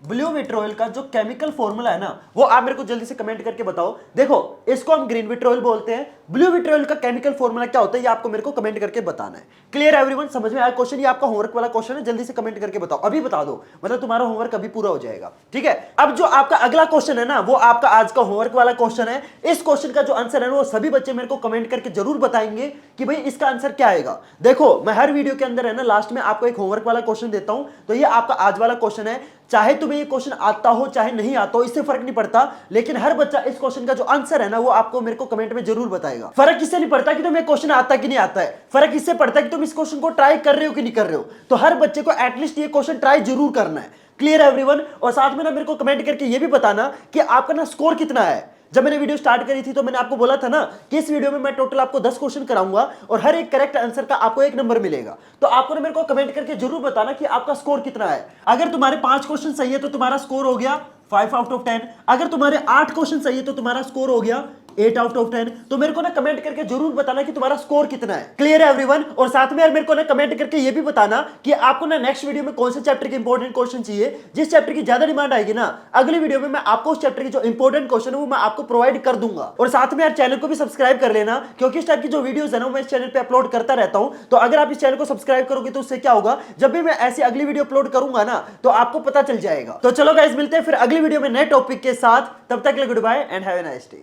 ब्लू विट्रोल का जो केमिकल फॉर्मूला है ना वो आप मेरे को जल्दी से कमेंट करके बताओ। देखो इसको हम ग्रीन विट्रोल बोलते हैं, ब्लू विट्रोल का केमिकल फॉर्मूला क्या होता है ये आपको मेरे को कमेंट करके बताना है। क्लियर एवरीवन, समझ में आया क्वेश्चन। ये आपका होमवर्क वाला क्वेश्चन है, जल्दी से कमेंट करके बताओ, अभी बता दो, मतलब तुम्हारा होमवर्क अभी पूरा हो जाएगा। ठीक है, अब जो आपका अगला क्वेश्चन है ना वो आपका आज का होमवर्क वाला क्वेश्चन है। इस क्वेश्चन का जो आंसर है वो सभी बच्चे मेरे को कमेंट करके जरूर बताएंगे कि भाई इसका आंसर क्या आएगा। देखो मैं हर वीडियो के अंदर है ना लास्ट में आपको एक होमवर्क वाला क्वेश्चन देता हूं, तो ये आपका आज वाला क्वेश्चन है। चाहे तुम्हें ये क्वेश्चन आता हो चाहे नहीं आता हो इससे फर्क नहीं पड़ता, लेकिन हर बच्चा इस क्वेश्चन का जो आंसर है ना वो आपको मेरे को कमेंट में जरूर बताएगा। फर्क इससे नहीं पड़ता कि तुम्हें क्वेश्चन आता कि नहीं आता है, फर्क इससे पड़ता है कि तुम इस क्वेश्चन को ट्राई कर रहे हो कि नहीं कर रहे हो। तो हर बच्चे को एटलीस्ट ये क्वेश्चन ट्राई जरूर करना है। क्लियर एवरीवन, और साथ में ना मेरे को कमेंट करके ये भी बताना कि आपका ना स्कोर कितना है। जब मैंने वीडियो स्टार्ट करी थी तो मैंने आपको बोला था ना कि इस वीडियो में मैं टोटल आपको 10 क्वेश्चन कराऊंगा और हर एक करेक्ट आंसर का आपको 1 नंबर मिलेगा। तो आपको ना मेरे को कमेंट करके जरूर बताना कि आपका स्कोर कितना है। अगर तुम्हारे 5 क्वेश्चन सही है तो तुम्हारा स्कोर हो गया 5 आउट ऑफ 10। अगर तुम्हारे 8 क्वेश्चन सही है तो तुम्हारा स्कोर हो गया 8 आउट ऑफ 10। तो मेरे को ना कमेंट करके जरूर बताना कि तुम्हारा स्कोर कितना है। क्लियर है एवरीवन, और साथ में यार मेरे को ना कमेंट करके ये भी बताना कि आपको ना नेक्स्ट वीडियो में कौन से चैप्टर के इंपॉर्टेंट क्वेश्चन चाहिए। जिस चैप्टर की ज्यादा डिमांड आएगी ना अगली वीडियो में मैं आपको उस चैप्टर की जो इंपॉर्टेंट क्वेश्चन है वो मैं आपको प्रोवाइड कर दूंगा। और साथ में यार चैनल को भी सब्सक्राइब कर लेना, क्योंकि इस टाइप की जो वीडियोस है ना मैं इस चैनल पे अपलोड करता रहता हूं। तो अगर आप इस चैनल को सब्सक्राइब करोगे तो उससे क्या होगा, जब भी मैं ऐसी अगली वीडियो अपलोड करूंगा ना तो आपको पता चल जाएगा। तो चलो गाइस मिलते हैं फिर अगली वीडियो में नए टॉपिक के साथ, तब तक के लिए goodbye and have a nice day.